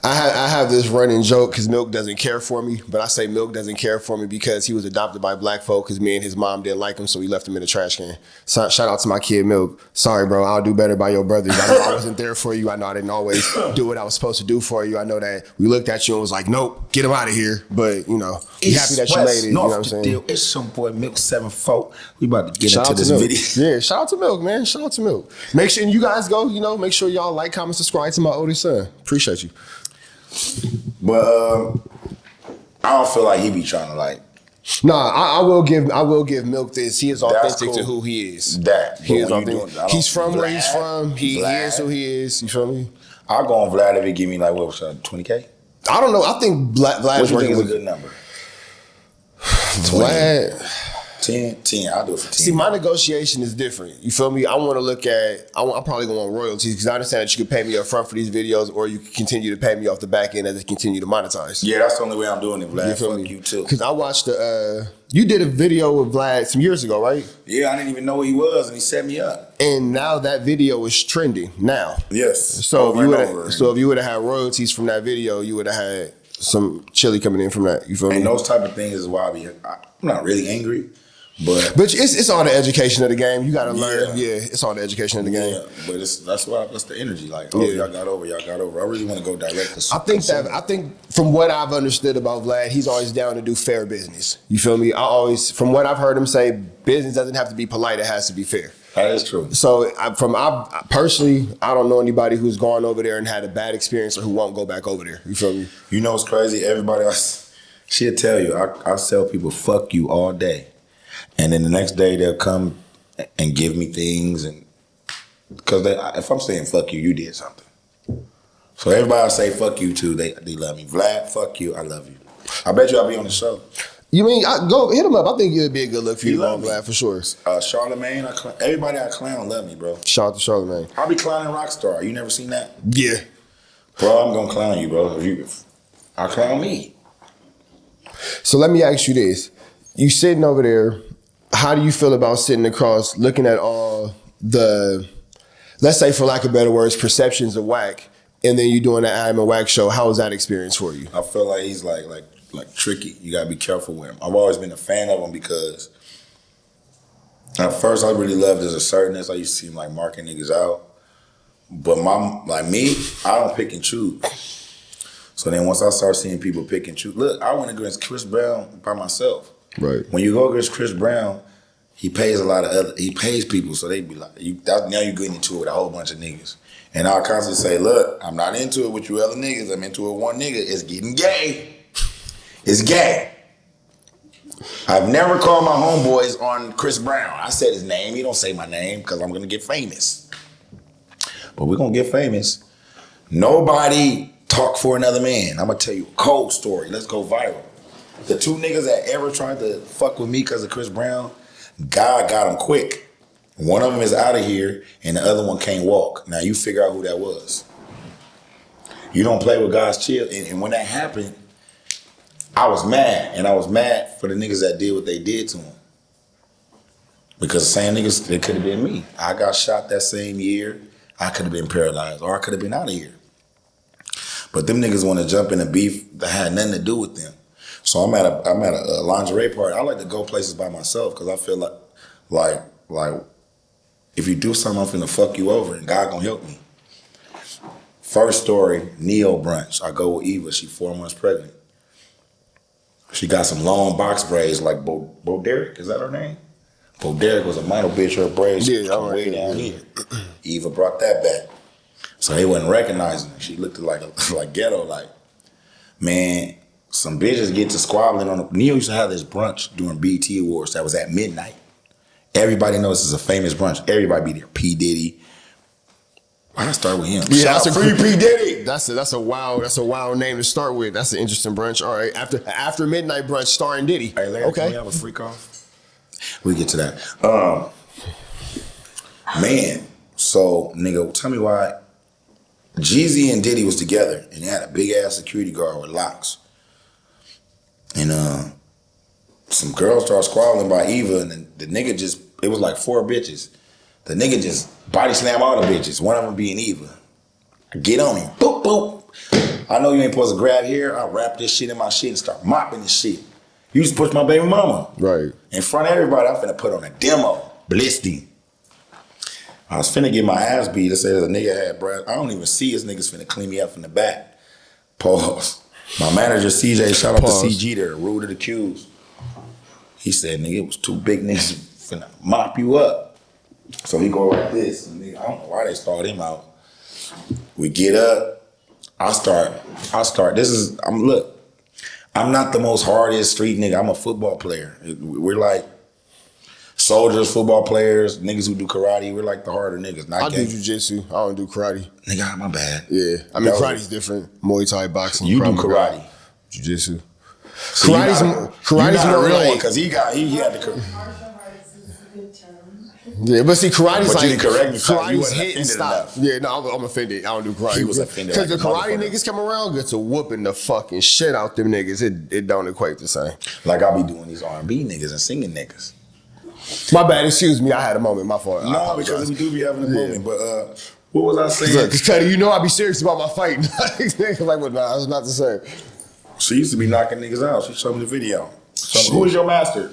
I have this running joke because Milk doesn't care for me, but I say Milk doesn't care for me because he was adopted by black folk because me and his mom didn't like him, so we left him in the trash can. So, shout out to my kid Milk. Sorry, bro, I'll do better by your brothers. I know I wasn't there for you. I know I didn't always do what I was supposed to do for you. I know that we looked at you and was like, nope, get him out of here. But, you know, be happy that you made it. You know what I'm saying? Deal. It's some boy Milk 7-4. We about to get into this video. Yeah, shout out to Milk, man. Shout out to Milk. Make sure you guys go, make sure y'all like, comment, subscribe to my oldest son. Appreciate you. But I don't feel like he be trying to like. Nah, I will give Milk this. He is authentic to who he is. He is authentic. He's from where he's from. He is who he is. You feel me? I'll go on Vlad if he give me like what was that, 20K? I don't know. I think Vlad is working with a good number. Vlad. 10, I'll do it for 10. See, my negotiation is different. You feel me? I want to look at, I'm probably going to want royalties because I understand that you can pay me up front for these videos or you can continue to pay me off the back end as they continue to monetize. Yeah, that's the only way I'm doing it, Vlad. Fuck you too. Because I watched you did a video with Vlad some years ago, right? Yeah, I didn't even know who he was and he set me up. And now that video is trending now. Yes. So if you would have had royalties from that video, you would have had some chili coming in from that. You feel me? And those type of things is why I'm not really angry. But it's all the education of the game. You got to learn. Yeah, it's all the education of the game. Yeah, but that's the energy. Like, y'all got over. I really want to go direct to I think from what I've understood about Vlad, he's always down to do fair business. You feel me? From what I've heard him say, business doesn't have to be polite. It has to be fair. That is true. So personally, I don't know anybody who's gone over there and had a bad experience or who won't go back over there. You feel me? You know what's crazy? Everybody else, she'll tell you, I tell people, fuck you all day. And then the next day they'll come and give me things, and because if I'm saying fuck you, you did something. So everybody I say fuck you to, they love me. Vlad, fuck you, I love you. I bet you I'll be on the show. You mean go hit him up? I think it'd be a good look for you, Vlad, for sure. Charlemagne, everybody I clown love me, bro. Shout out to Charlemagne. I'll be clowning Rockstar. You never seen that? Yeah, bro. I'm gonna clown you, bro. I'll clown me. So let me ask you this: you sitting over there. How do you feel about sitting across, looking at all the, let's say for lack of better words, perceptions of Wack, and then you doing the Adam and Wack show? How was that experience for you? I feel like he's like tricky. You gotta be careful with him. I've always been a fan of him because at first I really loved his assertiveness. I used to see him like marking niggas out. But I don't pick and choose. So then once I start seeing people pick and choose, look, I went against Chris Brown by myself. Right. When you go against Chris Brown, he pays he pays people, so they be like, now you're getting into it with a whole bunch of niggas. And I'll constantly say, look, I'm not into it with you other niggas. I'm into it with one nigga. It's getting gay. It's gay. I've never called my homeboys on Chris Brown. I said his name. He don't say my name because I'm going to get famous. But we're going to get famous. Nobody talk for another man. I'm going to tell you a cold story. Let's go viral. The two niggas that ever tried to fuck with me because of Chris Brown, God got them quick. One of them is out of here and the other one can't walk. Now you figure out who that was. You don't play with God's chill. And when that happened, I was mad, and I was mad for the niggas that did what they did to him. Because the same niggas, it could have been me. I got shot that same year. I could have been paralyzed, or I could have been out of here. But them niggas want to jump in a beef that had nothing to do with them. So I'm at a lingerie party. I like to go places by myself because I feel like if you do something, I'm finna fuck you over, and God gonna help me. First story, Neo brunch. I go with Eva. She 4 months pregnant. She got some long box braids like Bo Derek. Is that her name? Bo Derek was a model bitch. Her braids come way down here. Eva brought that back. So they wasn't recognizing her. She looked like ghetto. Like, man, some bitches get to squabbling on the... Neo used to have this brunch during BET Awards that was at midnight. Everybody knows this is a famous brunch. Everybody be there. P. Diddy. Why not start with him? Yeah, Shout out free P. Diddy. That's a wild name to start with. That's an interesting brunch. All right, after midnight brunch starring Diddy. Hey, Larry, okay. Can we have a freak off? We get to that. Man, so nigga, tell me why Jeezy and Diddy was together and they had a big ass security guard with locks. And some girls started squabbling by Eva, and the nigga just, it was like 4 bitches. The nigga just body slam all the bitches, one of them being Eva. I get on him, boop, boop. I know you ain't supposed to grab here. I wrap this shit in my shit and start mopping this shit. You just push my baby mama. Right. In front of everybody, I'm finna put on a demo. Blisty. I was finna get my ass beat. They say there's a nigga had breath. I don't even see his niggas finna clean me up from the back. Pause. My manager, CJ, shout out to CG there, rude to the Q's. He said, nigga, it was 2 big niggas finna mop you up. So he go like this. And nigga, I don't know why they start him out. We get up. I start. Look, I'm not the most hardest street nigga. I'm a football player. We're like soldiers, football players, niggas who do karate. We're like the harder niggas. I do jiu-jitsu. I don't do karate. Nigga, my bad. Yeah. I mean, karate's different. Muay Thai, boxing. You do karate. Jiu-jitsu. So karate's more real like... because he had the... Yeah, but see, karate's but like... you correct me, karate's hit and stop. Yeah, no, I'm offended. I don't do karate. He was offended. Because the karate niggas come around, get to whooping the fucking shit out them niggas. It don't equate the same. Like I be doing these R&B niggas and singing niggas. My bad, excuse me. I had a moment. My fault. No, because we do be having a moment. But what was I saying? Because Cuddy, you know I be serious about my fighting. Like, well, nah, that's not the same. She used to be knocking niggas out. She showed me the video. So, who is your master?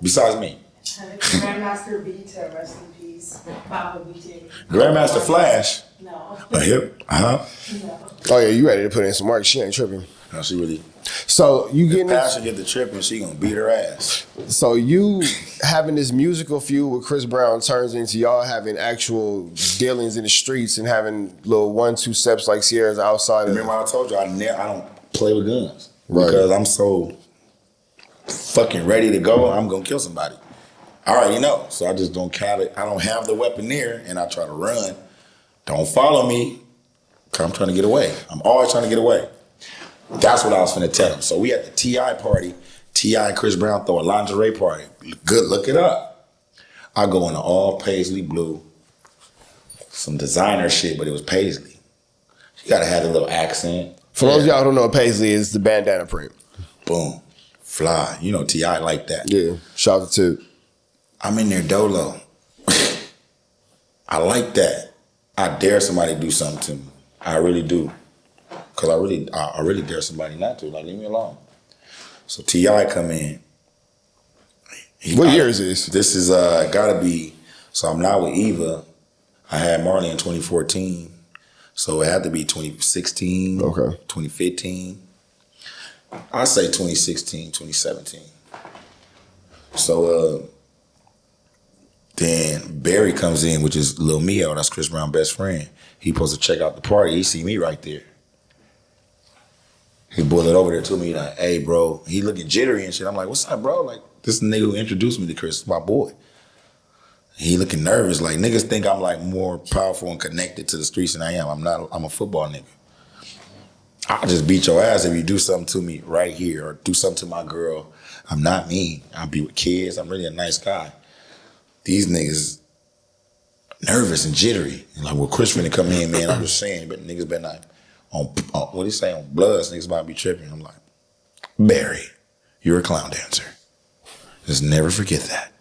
Besides me. Grandmaster Vita, rest in peace. Papa Vita. Grandmaster Flash. No. A hip? No. Oh yeah, you ready to put in some work? She ain't tripping. No, she really. So you getting Pastor get the tripping, she gonna beat her ass. So you having this musical feud with Chris Brown turns into y'all having actual dealings in the streets and having little 1-2 steps like Sierra's outside. Remember I told you I don't play with guns right. Because I'm so fucking ready to go. I'm gonna kill somebody. I already know, so I just don't count it. I don't have the weapon near, and I try to run. Don't follow me, cause I'm trying to get away. I'm always trying to get away. That's what I was finna tell him. So we at the T.I. party. T.I. and Chris Brown throw a lingerie party. Good, look it up. I go in an all paisley blue, some designer shit, but it was paisley. You gotta have a little accent. For those of y'all who don't know what paisley is, the bandana print. Boom, fly. You know T.I. like that. Yeah, shout out to. I'm in there dolo. I like that. I dare somebody to do something to me. I really do. Cause I really dare somebody not to. Like, leave me alone. So T.I. come in. What year is this? This is gotta be. So I'm not with Eva. I had Marley in 2014. So it had to be 2016. Okay. 2015. I say 2016, 2017. So then Barry comes in, which is Lil Mio, that's Chris Brown's best friend. He supposed to check out the party. He see me right there. He boiled it over there to me like, hey, bro. He looking jittery and shit. I'm like, what's up, bro? Like, this nigga who introduced me to Chris, my boy. He looking nervous. Like, niggas think I'm like more powerful and connected to the streets than I am. I'm not. I'm a football nigga. I'll just beat your ass if you do something to me right here or do something to my girl. I'm not mean. I'll be with kids. I'm really a nice guy. These niggas nervous and jittery. And like, well, Chris finna come in, man. I'm just saying, but niggas better not on what he say on Bloods. Niggas might be tripping. I'm like, Barry, you're a clown dancer. Just never forget that.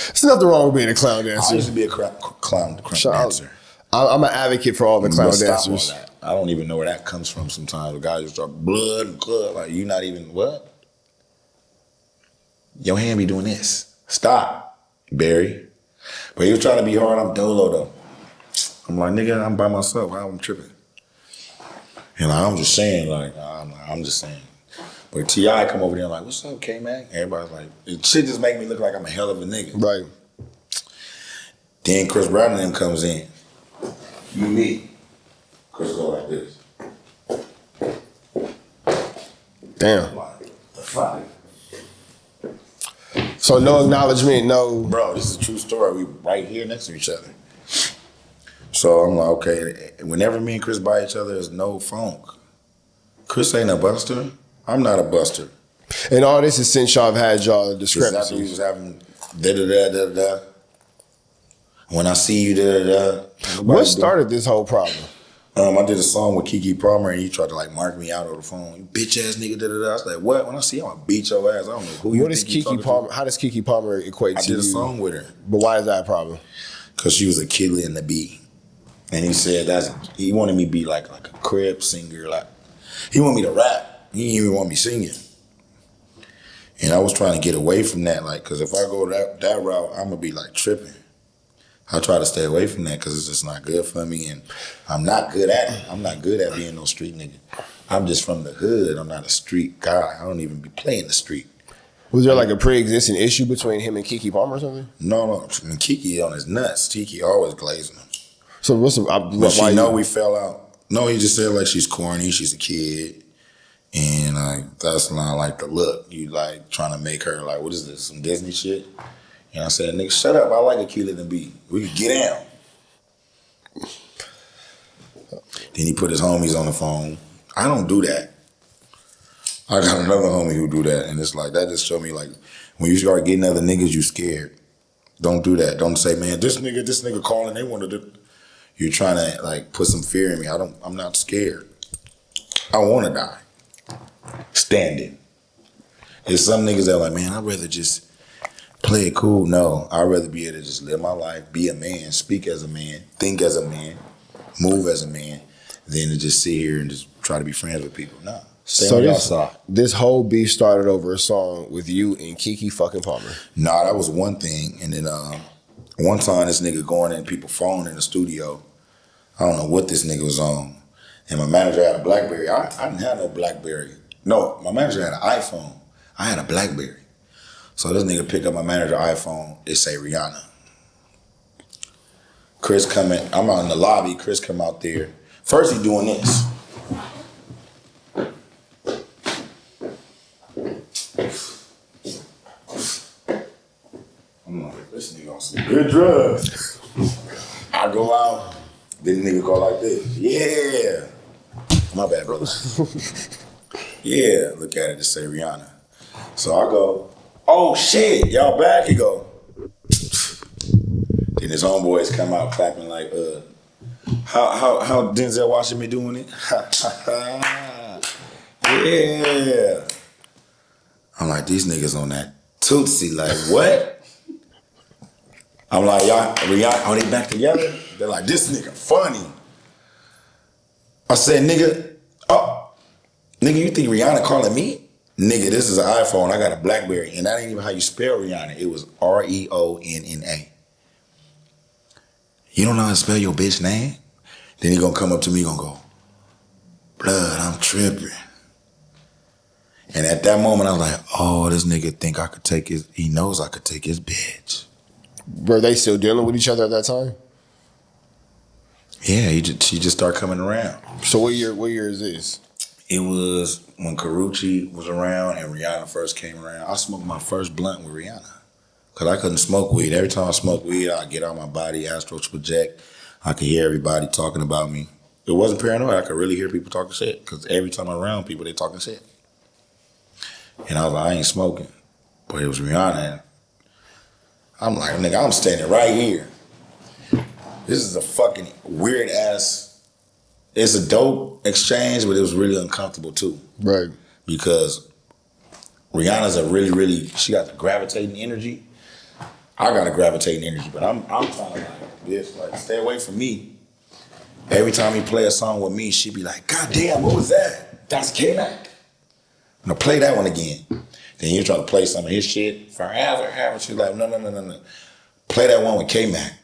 There's nothing wrong with being a clown dancer. I used to be a clown dancer. I'm an advocate for all the clown dancers. All that. I don't even know where that comes from sometimes. The guys just start blood and blood. Like, you not even, what? Your hand be doing this. Stop, Barry. But he was trying to be hard. I'm dolo, though. I'm like, nigga, I'm by myself. I'm tripping. And I'm just saying, like, I'm just saying. But T.I. come over there like, what's up, K-Mac? Everybody's like, shit just make me look like I'm a hell of a nigga. Right. Then Chris Brown and them comes in. You me. Chris go like this. Damn. Like, the fuck? So no acknowledgement, no. Bro, this is a true story. We right here next to each other. So I'm like, okay, whenever me and Chris by each other, there's no funk. Chris ain't a buster. I'm not a buster. And all this is since y'all have had y'all After we discrepancies. was having da-da-da-da-da. When I see you, da-da-da. What started this whole problem? I did a song with Keke Palmer and he tried to like mark me out over the phone. You bitch ass nigga, da-da-da. I was like, what? When I see you, I'm gonna beat your ass. I don't know who you What is think you Keke talking Palmer? to. How does Keke Palmer equate I to did you? a song with her. But why is that a problem? Cause she was a kid in the beat. And he said he wanted me to be like a crib singer. Like he wanted me to rap. He didn't even want me singing. And I was trying to get away from that, like, cause if I go that route, I'm gonna be like tripping. I try to stay away from that because it's just not good for me, and I'm not good at it. I'm not good at being no street nigga. I'm just from the hood. I'm not a street guy. I don't even be playing the street. Was there like a pre-existing issue between him and Keke Palmer or something? No. I mean, Keke on his nuts. Keke always glazing him. So what's the, But she know we fell out. No, he just said like she's corny. She's a kid. And like that's not like the look. You like trying to make her like, what is this, some Disney shit? And I said, nigga, shut up. I like a kid in the beat. We can get down. Then he put his homies on the phone. I don't do that. I got another homie who do that. And it's like, that just showed me like, when you start getting other niggas, you scared. Don't do that. Don't say, man, this nigga calling, they wanted to. You're trying to like put some fear in me. I'm not scared. I want to die. Standing. There's some niggas that are like, man, I'd rather just play it cool. No, I'd rather be able to just live my life, be a man, speak as a man, think as a man, move as a man, than to just sit here and just try to be friends with people. Nah. So this whole beef started over a song with you and Keke fucking Palmer. Nah, that was one thing. And then one time this nigga going in people's phone in the studio. I don't know what this nigga was on. And my manager had a BlackBerry. I didn't have no BlackBerry. No, my manager had an iPhone. I had a BlackBerry. So this nigga picked up my manager's iPhone. It say Rihanna. Chris coming. I'm out in the lobby. Chris come out there. First he doing this. I'm like, this nigga on some good drugs. I go out. Then the nigga go like this. Yeah. My bad, brother. Yeah, look at it to say Rihanna. So I go, oh shit, y'all back? He go. Then his homeboys come out clapping like, how Denzel Washington doing it? Yeah. I'm like, these niggas on that Tootsie, like, what? I'm like, y'all, Rihanna, are they back together? They're like, this nigga funny. I said, nigga, you think Rihanna calling me? Nigga, this is an iPhone. I got a BlackBerry. And that ain't even how you spell Rihanna. It was Reonna. You don't know how to spell your bitch name? Then he gonna come up to me and go, blood, I'm tripping. And at that moment, I was like, oh, this nigga think I could take he knows I could take his bitch. Were they still dealing with each other at that time? Yeah, she just started coming around. So what year is this? It was when Karuchi was around and Rihanna first came around. I smoked my first blunt with Rihanna. Because I couldn't smoke weed. Every time I smoked weed, I'd get out my body, astral project. I could hear everybody talking about me. It wasn't paranoid. I could really hear people talking shit. Because every time I'm around people, they talking shit. And I was like, I ain't smoking. But it was Rihanna. And I'm like, nigga, I'm standing right here. This is a fucking weird ass. It's a dope exchange, but it was really uncomfortable too. Right. Because Rihanna's a really, she got the gravitating energy. I got a gravitating energy, but I'm trying to like this, like stay away from me. Every time he play a song with me, she be like, God damn, what was that? That's K-Mac. Now play that one again. Then you try to play some of his shit forever. She's like, no. Play that one with K-Mac.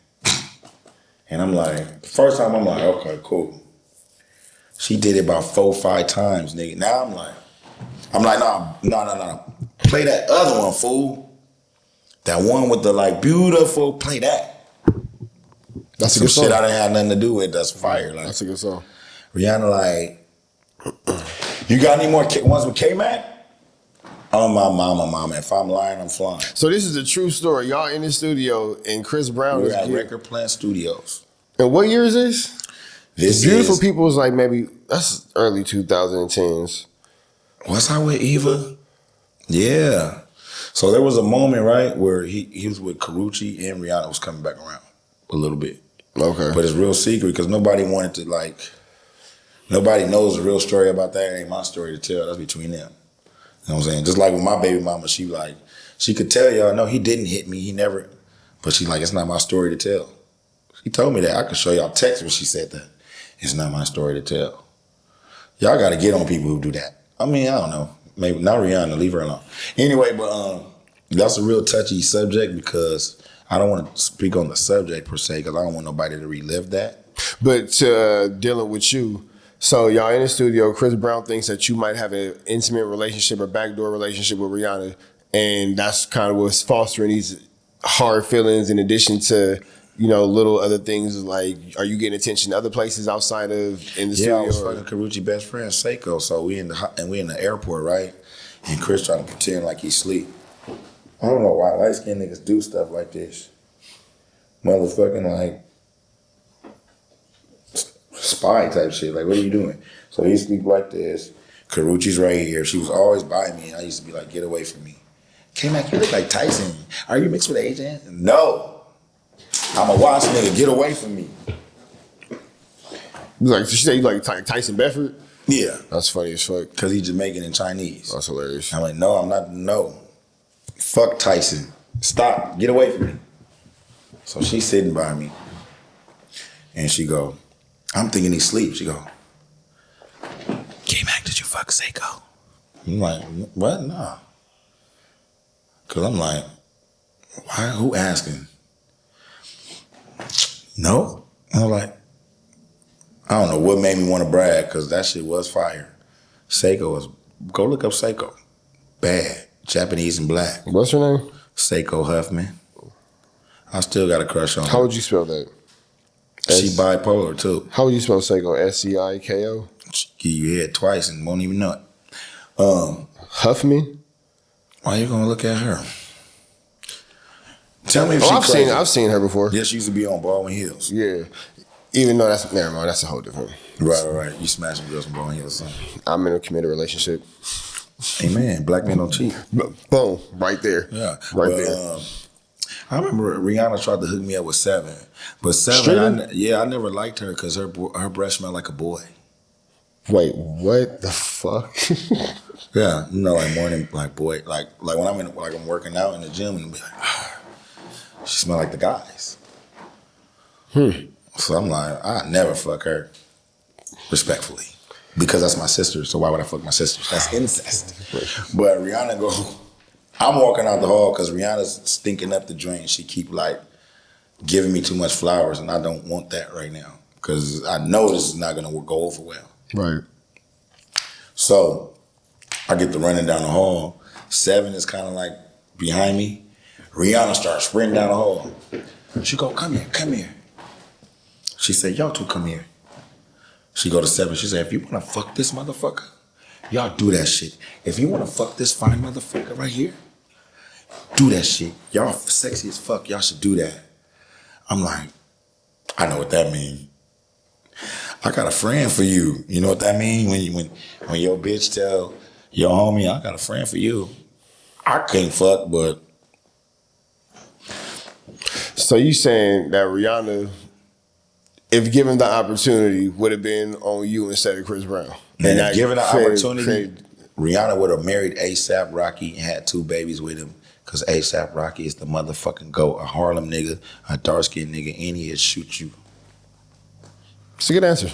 And I'm like, the first time I'm like, okay, cool. She did it about 4 or 5 times, nigga. Now I'm like, no. Play that other one, fool. That one with the like beautiful, play that. That's some a good song. shit I didn't have nothing to do with. That's fire. Like, that's a good song. Rihanna, like, you got any more ones with K-Mac? Oh, my mama. If I'm lying, I'm flying. So this is a true story. Y'all in the studio and Chris Brown We're is at here. Record Plant Studios. And what year is this? This Beautiful is, People was like maybe, that's early 2010s. was I with Eva? Yeah. So there was a moment, right, where he was with Karuchi and Rihanna was coming back around a little bit. Okay. But it's real secret because nobody wanted to, like, nobody knows the real story about that. It ain't my story to tell. That's between them. You know what I'm saying? Just like with my baby mama, she could tell y'all, no, he didn't hit me. He never. But she like, it's not my story to tell. She told me that. I could show y'all text when she said that. It's not my story to tell. Y'all got to get on people who do that. I mean, I don't know. Maybe not Rihanna. Leave her alone. Anyway, but that's a real touchy subject because I don't want to speak on the subject per se because I don't want nobody to relive that. But dealing with you, so y'all in the studio, Chris Brown thinks that you might have an intimate relationship or backdoor relationship with Rihanna, and that's kind of what's fostering these hard feelings in addition to, you know, little other things like, are you getting attention other places outside of in the studio? Yeah, I was fucking Karuchi best friend, Seiko, so we in the airport, right? And Chris trying to pretend like he's asleep. I don't know why light-skinned niggas do stuff like this. Motherfucking like spy type shit. Like, what are you doing? So he sleep like this. Karuchi's right here. She was always by me, and I used to be like, get away from me. K-Mac, you look like Tyson. Are you mixed with Asian? No. I'm a watch nigga. Get away from me. Like, she said you like Tyson Bedford? Yeah. That's funny as fuck. Because he's Jamaican and Chinese. That's hilarious. I'm like, no, I'm not. No. Fuck Tyson. Stop. Get away from me. So she's sitting by me. And she go, I'm thinking he's asleep. She go, K-Mac, did you fuck Seiko? I'm like, what? Nah. Because I'm like, why? Who asking? No. I'm like, I don't know what made me want to brag because that shit was fire. Seiko was, go look up Seiko. Bad. Japanese and black. What's her name? Seiko Huffman. I still got a crush on her. How would you spell that? She bipolar too. How would you spell Seiko? S-C-I-K-O? She give you head twice and won't even know it. Huffman? Why you gonna look at her? Tell me if she crazy. I've seen her before. Yeah, she used to be on Baldwin Hills. Yeah. Even though that's, never mind, that's a whole different. Right. You smashing girls from Baldwin Hills. Son. I'm in a committed relationship. Amen. Black men don't cheat. Boom. Right there. Yeah. Right there. I remember Rihanna tried to hook me up with Seven. But Seven, I never liked her because her breath smelled like a boy. Wait, what the fuck? Yeah, you know, like morning, like boy, like when I'm working out in the gym and be like, she smell like the guys. So I'm like, I never fuck her, respectfully, because that's my sister. So why would I fuck my sister? That's incest. But Rihanna go, I'm walking out the hall because Rihanna's stinking up the drain. She keep like giving me too much flowers, and I don't want that right now because I know this is not gonna go over well. Right. So I get to running down the hall. Seven is kind of like behind me. Rihanna starts sprinting down the hall. She go, come here. She said, y'all two come here. She go to Seven. She said, if you want to fuck this motherfucker, y'all do that shit. If you want to fuck this fine motherfucker right here, do that shit. Y'all sexy as fuck. Y'all should do that. I'm like, I know what that means. I got a friend for you. You know what that means? When your bitch tell your homie, I got a friend for you. I can't fuck, but. So you saying that Rihanna, if given the opportunity, would have been on you instead of Chris Brown? And if given the opportunity, Rihanna would have married A$AP Rocky and had 2 babies with him because A$AP Rocky is the motherfucking GOAT. A Harlem nigga, a dark-skinned nigga, and he'd shoot you. It's a good answer.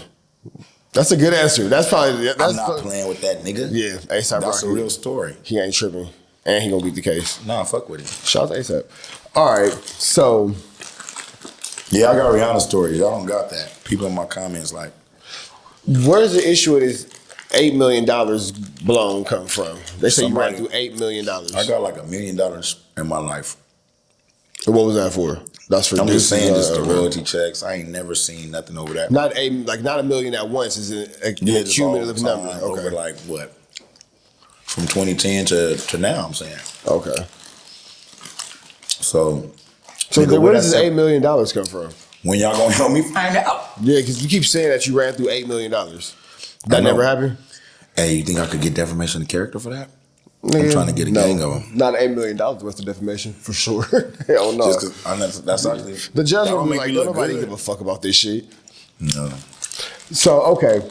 That's a good answer. That's probably... I'm not playing with that nigga. Yeah, A$AP Rocky. That's a real story. He ain't tripping. And he gonna beat the case. Nah, fuck with him. Shout out to A$AP. All right, so... Yeah, I got Rihanna stories. Y'all don't got that. People in my comments like... Where's the issue with this $8 million blown come from? They say you ran through $8 million. I got like $1 million in my life. And what was that for? That's for I'm just saying, just the royalty checks. I ain't never seen nothing over that. Not $1 million at once. Is an cumulative number. Okay. Over like what? From 2010 to now, I'm saying. Okay. So where does this $8 million come from? When y'all gonna help me find out? Yeah, because you keep saying that you ran through $8 million. That never happened? Hey, you think I could get defamation of character for that? I'm trying to get a gang of them. Not $8 million worth of defamation, for sure. Hell no. Just because that's actually... The judge will be like, nobody give a fuck about this shit. No. So, okay.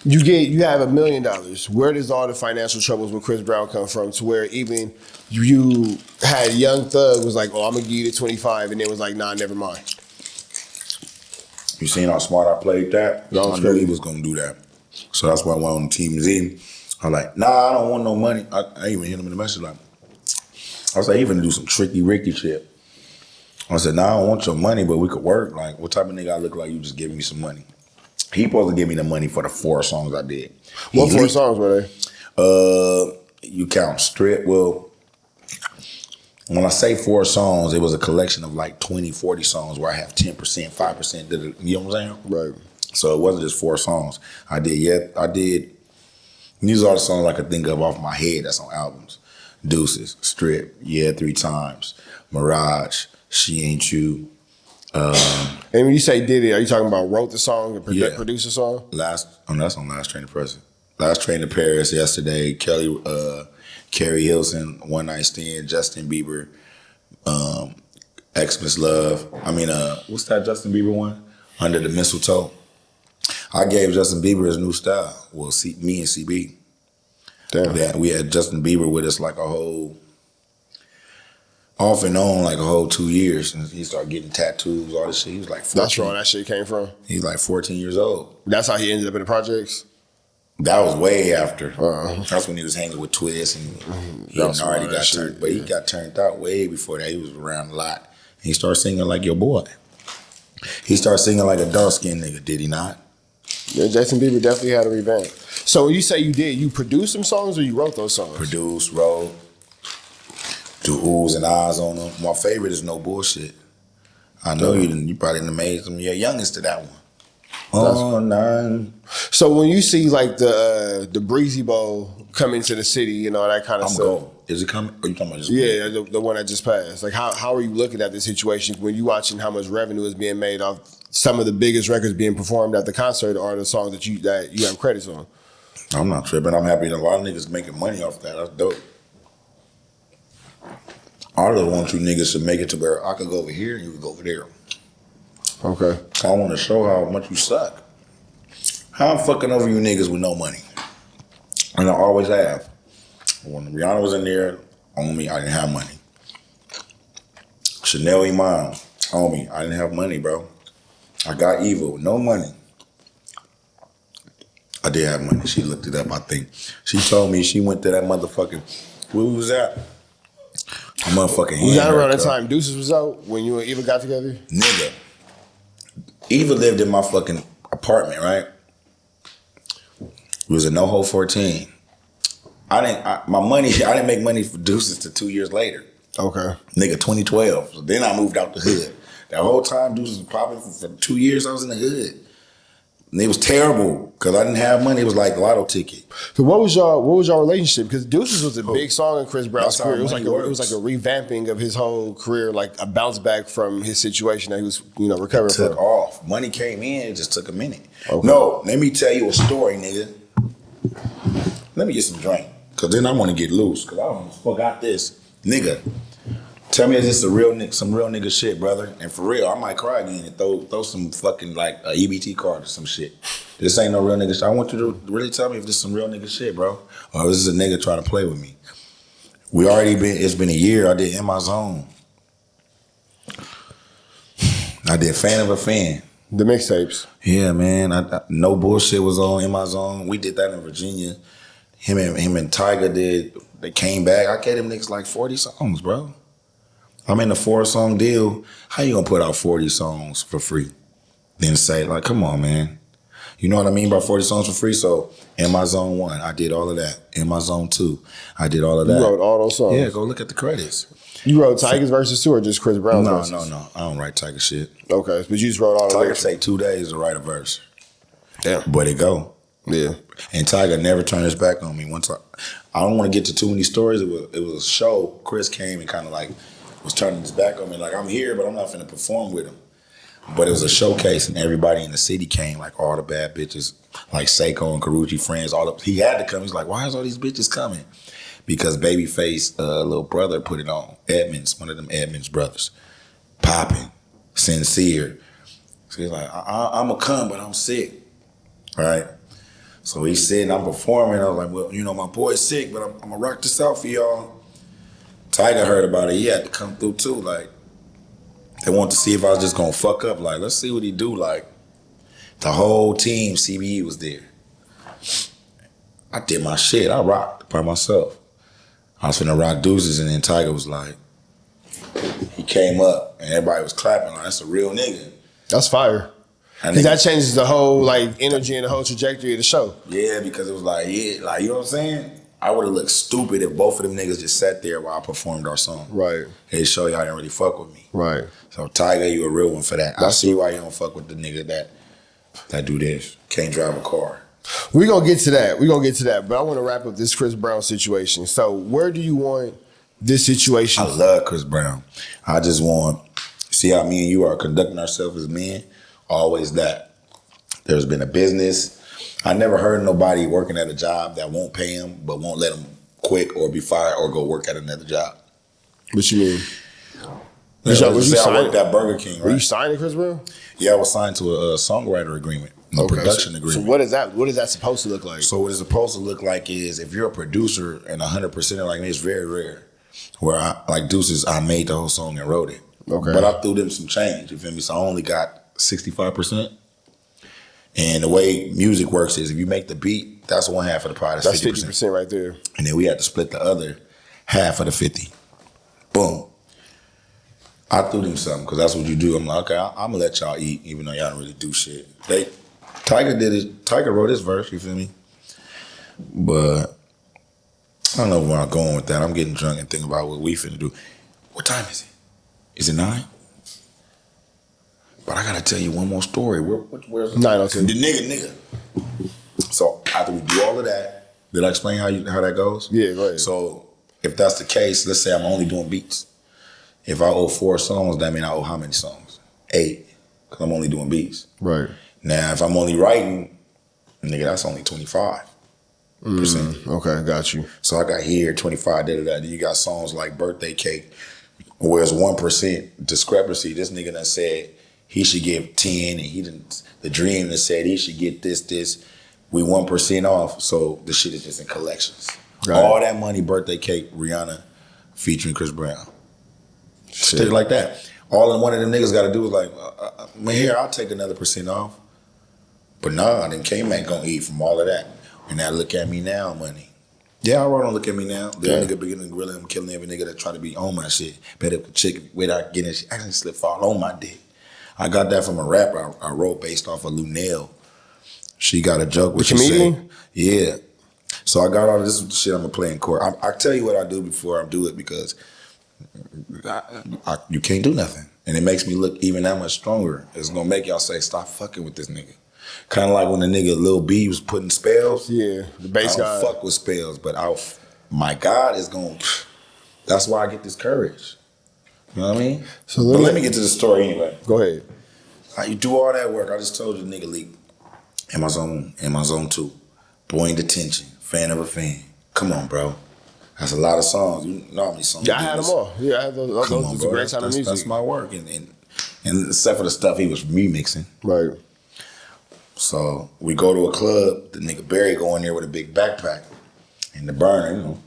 You have $1 million. Where does all the financial troubles with Chris Brown come from to where even you had Young Thug was like, oh, I'm going to give you the 25, and then was like, nah, never mind. You seen how smart I played that? I knew he was going to do that. So that's why I went on TMZ. I'm like, nah, I don't want no money. I even hit him in the message like, I was like, even do some tricky Ricky shit. I said, nah, I don't want your money, but we could work. Like, what type of nigga I look like you just giving me some money? He supposed to give me the money for the 4 songs I did. What 4 songs were they? You count Strip. Well, when I say 4 songs, it was a collection of like 20, 40 songs where I have 10%, 5%. You know what I'm saying? Right. So it wasn't just 4 songs. I did. These are the songs I could think of off my head that's on albums. Deuces, Strip, Yeah, 3 Times, Mirage, She Ain't You. And when you say did it, are you talking about wrote the song and produced the song? That's on Last Train to Present. Last Train to Paris yesterday. Carrie Hilson, One Night Stand, Justin Bieber, Xmas Love. What's that Justin Bieber one? Under the Mistletoe. I gave Justin Bieber his new style. Well, me and CB. Damn. We had Justin Bieber with us like a whole, off and on, like a whole 2 years. And he started getting tattoos, all this shit. He was like 14. That's where all that shit came from? He's like 14 years old. That's how he ended up in the projects? That was way after. That's when he was hanging with Twist and he already got turned. But he got turned out way before that. He was around a lot. And he started singing like your boy. He started singing like a dark-skinned nigga, did he not? Yeah, Justin Bieber definitely had a revamp. So when you say you did, you produced some songs or you wrote those songs? Produced, wrote, do oohs and ahs on them. My favorite is No Bullshit. I know you probably done made some your youngest to that one. Oh, nine. So when you see like the Breezy Bowl come into the city and all that kind of stuff. Going. Is it coming? Or you talking about just the one that just passed? Like how are you looking at the situation when you watching how much revenue is being made off some of the biggest records being performed at the concert or the songs that you have credits on? I'm not tripping. I'm happy that a lot of niggas making money off that. That's dope. I just want you niggas to make it to where I could go over here and you could go over there. Okay. I want to show how much you suck. How I'm fucking over you niggas with no money. And I always have. When Rihanna was in there, on me, I didn't have money. Chanel Iman, on me, I didn't have money, bro. I got evil with no money. I did have money. She looked it up, I think. She told me she went to that motherfucking, where we was at? A motherfucking was that around that time Deuces was out when you and Eva got together? Nigga. Eva lived in my fucking apartment, right? It was a NoHo 14. I didn't make money for Deuces till 2 years later. Okay. Nigga, 2012. So then I moved out the hood. That whole time Deuces was popping for 2 years I was in the hood. And it was terrible because I didn't have money. It was like a lotto ticket. So what was your relationship? Because Deuces was a big song in Chris Brown's career. It was like a revamping of his whole career, like a bounce back from his situation that he was, recovering from. Took off. Money came in, it just took a minute. Okay. No, let me tell you a story, nigga. Let me get some drink. Cause then I want to get loose. Cause I don't forgot this. Nigga. Tell me is this some real nigga shit, brother. And for real, I might cry again and throw some fucking like a EBT card or some shit. This ain't no real nigga shit. I want you to really tell me if this is some real nigga shit, bro. Or if this is a nigga trying to play with me. It's been a year. I did In My Zone. I did Fan of a Fan. The mixtapes. Yeah, man. No Bullshit was on In My Zone. We did that in Virginia. Him and Tyga did. They came back. I gave them niggas like 40 songs, bro. I'm in a 4-song deal. How you gonna put out 40 songs for free? Then say, like, come on, man. You know what I mean by 40 songs for free? So, In My Zone 1, I did all of that. In My Zone 2, I did all of that. You wrote all those songs? Yeah, go look at the credits. You wrote Tyga's verses too, or just Chris Brown's verses? No. I don't write Tyga shit. Okay, but you just wrote all the Tyga lyrics. take 2 days to write a verse. Damn. But it go. Yeah. And Tyga never turned his back on me. Once I don't want to get to too many stories. It was a show. Chris came and kind of like was turning his back on me. Like, I'm here, but I'm not finna perform with him. But it was a showcase, and everybody in the city came, like all the bad bitches, like Seiko and Karuchi friends. He had to come. He's like, why is all these bitches coming? Because Babyface, little brother, put it on. Edmonds, one of them Edmonds brothers, popping, sincere. So he's like, I'm gonna come, but I'm sick, right? So he's sitting, I'm performing. I was like, well, you know, my boy's sick, but I'm gonna rock this out for y'all. Tyga heard about it. He had to come through too, like. They wanted to see if I was just gonna fuck up. Like, let's see what he do. Like, the whole team, CBE was there. I did my shit. I rocked by myself. I was finna rock Deuces, and then Tyga was like, he came up, and everybody was clapping. Like, that's a real nigga. That's fire. Because that changes the whole like energy and the whole trajectory of the show. Yeah, because it was like, yeah, like, you know what I'm saying? I would have looked stupid if both of them niggas just sat there while I performed our song. Right. They show y'all didn't really fuck with me. Right. So Tyga, you a real one for that. I see why you don't fuck with the nigga that do this. Can't drive a car. We're gonna get to that. But I want to wrap up this Chris Brown situation. So where do you want this situation? I love Chris Brown. I just want, see how me and you are conducting ourselves as men? Always that. There's been a business. I never heard nobody working at a job that won't pay him, but won't let him quit or be fired or go work at another job. What you mean? I worked at Burger King, right? Were you signed to Chris Brown? Yeah, I was signed to a songwriter agreement, production agreement. So what is that? What is that supposed to look like? So what it's supposed to look like is if you're a producer and 100% like me, it's very rare. Where like Deuces, I made the whole song and wrote it. Okay. But I threw them some change, you feel me? So I only got 65%. And the way music works is if you make the beat, that's one half of the pie. That's 50% right there. And then we had to split the other half of the 50. Boom. I threw them something because that's what you do. I'm like, okay, I'm gonna let y'all eat, even though y'all don't really do shit. Tyga did it. Tyga wrote his verse. You feel me? But I don't know where I'm going with that. I'm getting drunk and thinking about what we finna do. What time is it? Is it 9? But I gotta tell you one more story. Where's 9:02. The nigga. So after we do all of that, did I explain how that goes? Yeah, go ahead. So if that's the case, let's say I'm only doing beats. If I owe 4 songs, that means I owe how many songs? 8, because I'm only doing beats. Right. Now, if I'm only writing, nigga, that's only 25%. Okay, got you. So I got here 25, da-da-da. Then you got songs like Birthday Cake, where it's 1% discrepancy. This nigga done said he should give 10, and the Dream done said he should get this. We 1% off, so the shit is just in collections. Right. All that money, Birthday Cake, Rihanna, featuring Chris Brown. Shit like that. All one of them niggas got to do is like, man, here, I'll take another % off. But nah, then K-Man gonna eat from all of that. And now look at me now money. Yeah, I wrote on Look at Me Now. The nigga beginning to grill him, killing every nigga that try to be on my shit. Better up the chick without getting shit. Actually slip fall on my dick. I got that from a rapper I wrote based off of Lunel. She got a joke with comedian? Yeah. So I got all this shit I'm gonna play in court. I tell you what I do before I do it because you can't do nothing. And it makes me look even that much stronger. It's gonna make y'all say, stop fucking with this nigga. Kind of like when the nigga Lil B was putting spells. Yeah, the bass guy. I don't fuck with spells, but my God is gonna, that's why I get this courage. You know what I mean? So let me get to the story anyway. Go ahead. You do all that work. I just told you the nigga leak. In my zone 2. Boy in Detention. Fan of a Fan. Come on, bro. That's a lot of songs. You know how many songs? Yeah, I had them all. Yeah, I had those. Come on, bro. Great time of music. That's my work. And except for the stuff he was remixing. Right. So we go to a club. The nigga Barry go in there with a big backpack and the burner, you know.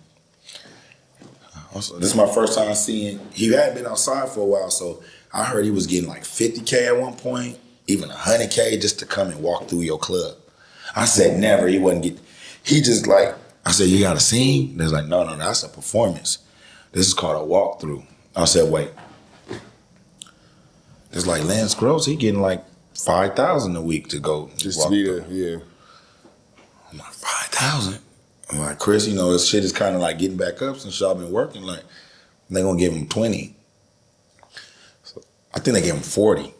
Also, this is my first time seeing. He hadn't been outside for a while, so I heard he was getting like 50K at one point, even 100K just to come and walk through your club. I said never. He wasn't getting. He just like. I said, you got to sing? They're like, no, that's a performance. This is called a walkthrough. I said, wait. It's like Lance Gross, he getting like 5,000 a week to go. Just to be there, yeah. I'm like, 5,000? I'm like, Chris, you know, this shit is kind of like getting back up since y'all been working. Like, they gonna give him 20. So I think they gave him 40.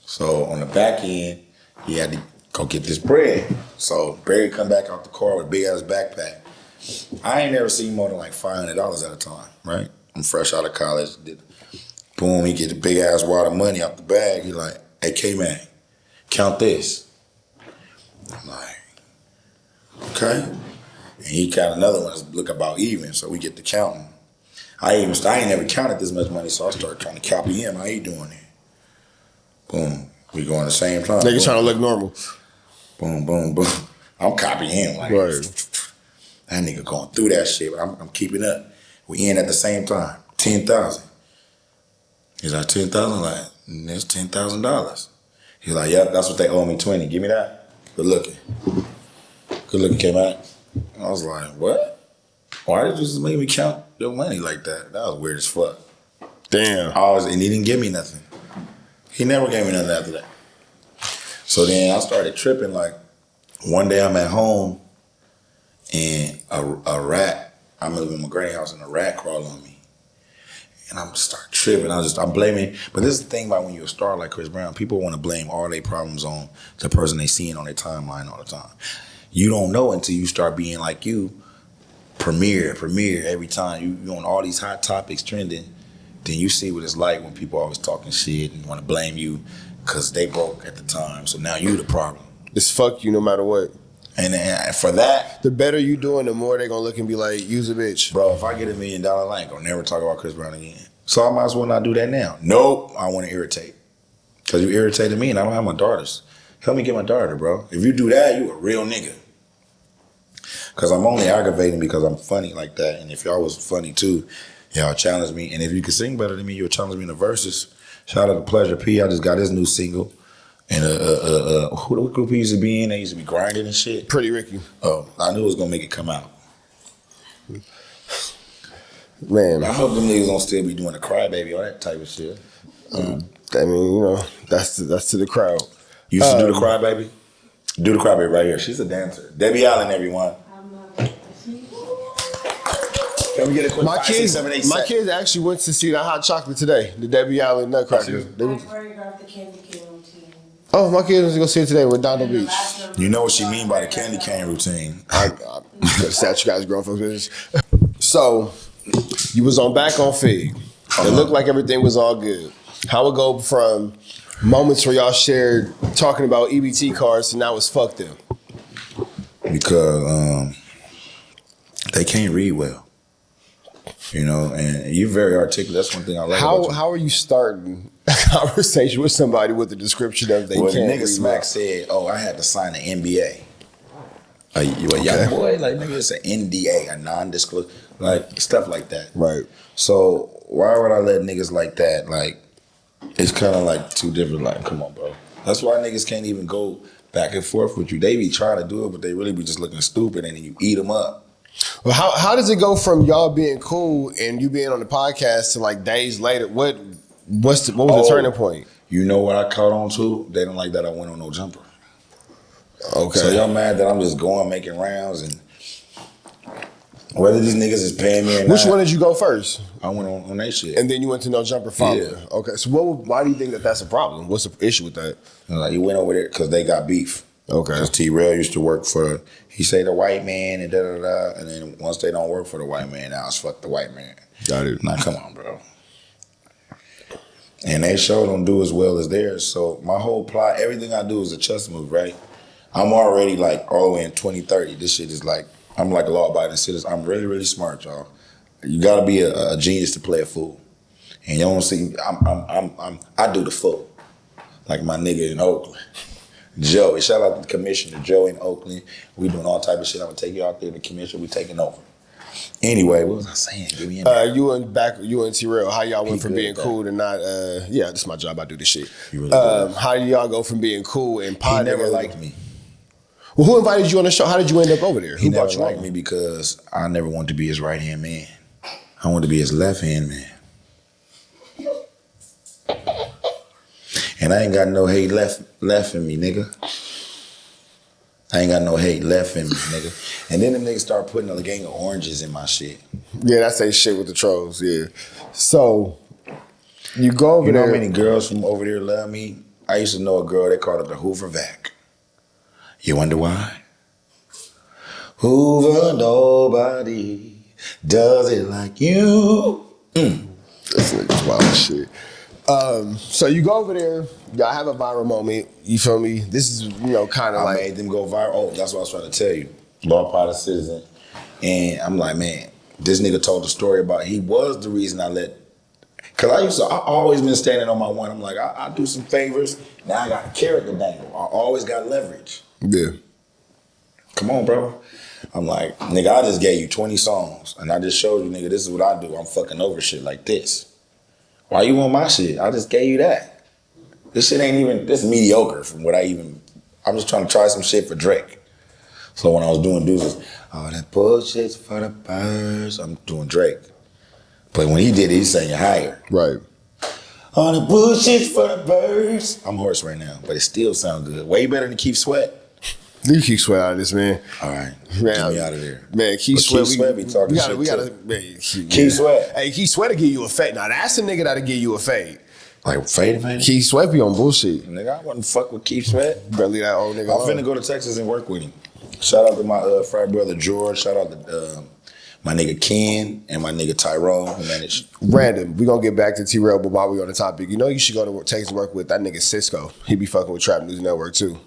So on the back end, he had to go get this bread. So Barry come back out the car with a big ass backpack. I ain't never seen more than like $500 at a time, right? I'm fresh out of college. Boom, he get the big ass wad of money out the bag. He like, hey, K-Man, count this. I'm like, okay. And he count another one. It's look about even, so we get to counting. I ain't never counted this much money, so I started trying to copy him. How he doing it? Boom. We going the same time. Nigga trying to look normal. Boom, boom, boom. I'm copying him. Like, right. That nigga going through that shit, but I'm keeping up. We in at the same time. 10,000. He's like, 10,000? Like, that's $10,000. He's like, yep, that's what they owe me, 20. Give me that. Good looking. Good looking, K-Man. I was like, what? Why did you just make me count your money like that? That was weird as fuck. Damn. And he didn't give me nothing. He never gave me nothing after that. So then I started tripping. Like, one day I'm at home and a rat, I'm living in my granny house and a rat crawled on me. And I'm just start tripping. I'm blaming. But this is the thing about when you're a star like Chris Brown, people want to blame all their problems on the person they seeing on their timeline all the time. You don't know until you start being like you, premiere every time. You on all these hot topics trending, then you see what it's like when people always talking shit and want to blame you because they broke at the time. So now you the problem. It's fuck you no matter what. And for that, the better you doing, the more they gonna look and be like, use a bitch. Bro, if I get $1 million, I ain't gonna never talk about Chris Brown again. So I might as well not do that now. Nope, I want to irritate. Because you irritated me and I don't have my daughters. Help me get my daughter, bro. If you do that, you a real nigga. Because I'm only aggravating because I'm funny like that. And if y'all was funny too, y'all challenge me. And if you can sing better than me, you'll challenge me in the verses. Shout out to Pleasure P. I just got his new single. And what group he used to be in? They used to be grinding and shit. Pretty Ricky. Oh, I knew it was gonna make it come out. Man, I hope them niggas don't still be doing the crybaby, all that type of shit. I mean, you know, that's to the crowd. You used to do the crybaby? Do the crybaby right here. She's a dancer. Debbie Allen, everyone. Can we get a quick my kids actually went to see the hot chocolate today, the Debbie Allen Nutcracker. I choreographed the candy cane routine. Oh, my kids was gonna see it today with Dondo Beach. You know what she mean by the candy cane routine. I sat you guys grown folks business. So, you was back on Fig. It looked like everything was all good. How it go from moments where y'all shared talking about EBT cards to now it's fuck them? Because they can't read well. You know, and you're very articulate. That's one thing I like about you. How are you starting a conversation with somebody with a description of they can't the nigga read Smack well? said, oh, I had to sign an NBA. You a young boy? Like, nigga, it's an NDA, a non-disclosure, like, stuff like that. Right. So, why would I let niggas like that, like, it's kind of like two different, like, come on, bro. That's why niggas can't even go back and forth with you. They be trying to do it, but they really be just looking stupid, and then you eat them up. Well, how does it go from y'all being cool and you being on the podcast to like days later? What was the turning point? You know what I caught on to? They don't like that I went on NoJumper. Okay. So y'all mad that I'm just going making rounds and whether these niggas is paying me or not. Which one did you go first? I went on that shit. And then you went to NoJumper following. Yeah. Okay. So why do you think that's a problem? What's the issue with that? Like, you went over there because they got beef. Okay. Because T-Rail used to work for, he say the white man and da-da-da. And then once they don't work for the white man, now it's fuck the white man. Got it. Now, come on, bro. And they show don't do as well as theirs. So my whole plot, everything I do is a chess move, right? I'm already like all the way in 2030. This shit is like, I'm like a law-abiding citizen. I'm really, really smart, y'all. You gotta be a genius to play a fool. And you don't see, I do the fool. Like my nigga in Oakland. Joe. Shout out to the commissioner, Joe in Oakland. We doing all type of shit. I'm gonna take you out there. The commissioner, we taking over. Anyway, what was I saying? Give me in there. You and T-Rail, how y'all went from being cool to not, yeah, this is my job, I do this shit. Really how did y'all go from being cool and he never liked me. Well, who invited you on the show? How did you end up over there? He never liked me because I never wanted to be his right-hand man. I wanted to be his left-hand man. And I ain't got no hate left in me, nigga. I ain't got no hate left in me, nigga. And then them niggas start putting a gang of oranges in my shit. Yeah, that's a shit with the trolls, yeah. So, you go over there. You know how many girls from over there love me? I used to know a girl, they called her the Hoover Vac. You wonder why? Hoover, nobody does it like you. This nigga's wild as shit. So you go over there, y'all have a viral moment, you feel me? This is, kind of like... I made them go viral. Oh, that's what I was trying to tell you. Law-abiding citizen. And I'm like, man, this nigga told the story about he was the reason I let... Because I always been standing on my one. I'm like, I do some favors. Now I got a character dangle. I always got leverage. Yeah. Come on, bro. I'm like, nigga, I just gave you 20 songs. And I just showed you, nigga, this is what I do. I'm fucking over shit like this. Why you want my shit? I just gave you that. This shit ain't even, this mediocre from what I'm just trying to try some shit for Drake. So when I was doing dudes, all that bullshit's for the birds, I'm doing Drake. But when he did it, he sang it higher. Right. All the bullshit's for the birds. I'm hoarse right now, but it still sounds good. Way better than Keith Sweat. You Keith Sweat out of this, man. All right. Man, get me out of there. Man, Keith Sweat, be talking shit we gotta, too. man, Keith Sweat. Hey, Keith Sweat will give you a fade. Now, that's the nigga that'll give you a fade. Like, fade? Keith Sweat be on bullshit. Nigga, I wouldn't fuck with Keith Sweat. Better leave that old nigga I'm finna go to Texas and work with him. Shout out to my frat brother George. Shout out to my nigga Ken and my nigga Tyrone who managed. Random. We gonna get back to T-Rail, but while we on the topic, you should go to Texas and work with that nigga Cisco. He be fucking with Trap News Network too.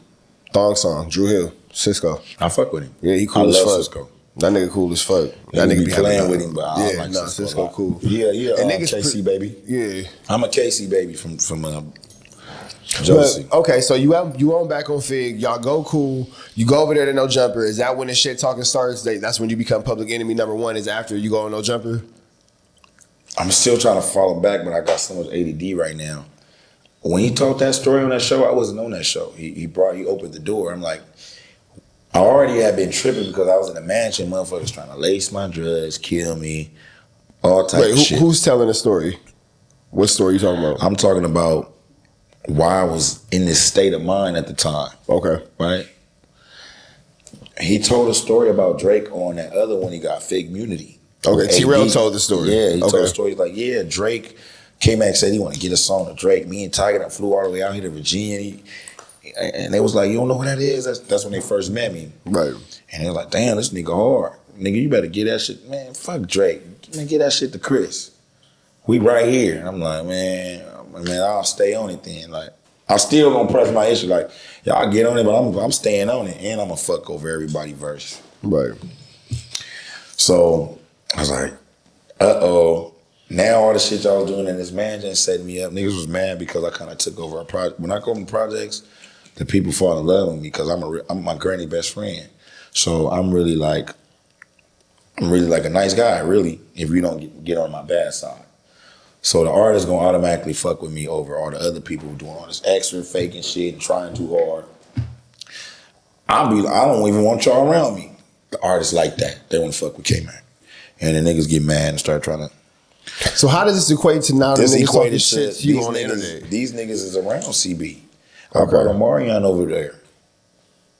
Thong Song, Drew Hill, Cisco. I fuck with him. Yeah, he cool as fuck. Cisco. That nigga cool as fuck. That nigga be playing with him, but I don't like Cisco. Cisco cool. Yeah, and KC baby. Yeah, I'm a KC baby from Josie. But, okay, so you on back on Fig. Y'all go cool. You go over there to NoJumper. Is that when the shit talking starts? That's when you become public enemy number one. Is after you go on NoJumper? I'm still trying to follow back, but I got so much ADD right now. When he told that story on that show, I wasn't on that show. He opened the door. I'm like, I already had been tripping because I was in a mansion, motherfuckers trying to lace my drugs, kill me, all type of shit. Who's telling the story? What story you talking about? I'm talking about why I was in this state of mind at the time. Okay. Right? He told a story about Drake on that other one he got, Fake Immunity. Okay, T-Rail told the story. Yeah, he told the story. He's like, yeah, Drake came back and said he want to get a song to Drake. Me and Tiger that flew all the way out here to Virginia. And they was like, you don't know who that is? That's when they first met me. Right. And they was like, damn, this nigga hard. Nigga, you better get that shit. Man, fuck Drake. Man, get that shit to Chris. We right here. I'm like, man, I'll stay on it then. Like, I'm still gonna press my issue. Like, y'all get on it, but I'm staying on it. And I'm gonna fuck over everybody verse. Right. So, I was like, uh-oh. Now all the shit y'all was doing in this mansion set me up. Niggas was mad because I kind of took over a project. When I go on projects, the people fall in love with me because I'm my granny best friend. So I'm really like a nice guy, really, if you don't get on my bad side. So the artist gonna automatically fuck with me over all the other people doing all this extra faking shit and trying too hard. I don't even want y'all around me. The artists like that. They want to fuck with K-Man. And the niggas get mad and start trying to. So how does this equate to now the niggas talking shit to you on the internet? internet? These niggas is around CB. I brought Omarion over there.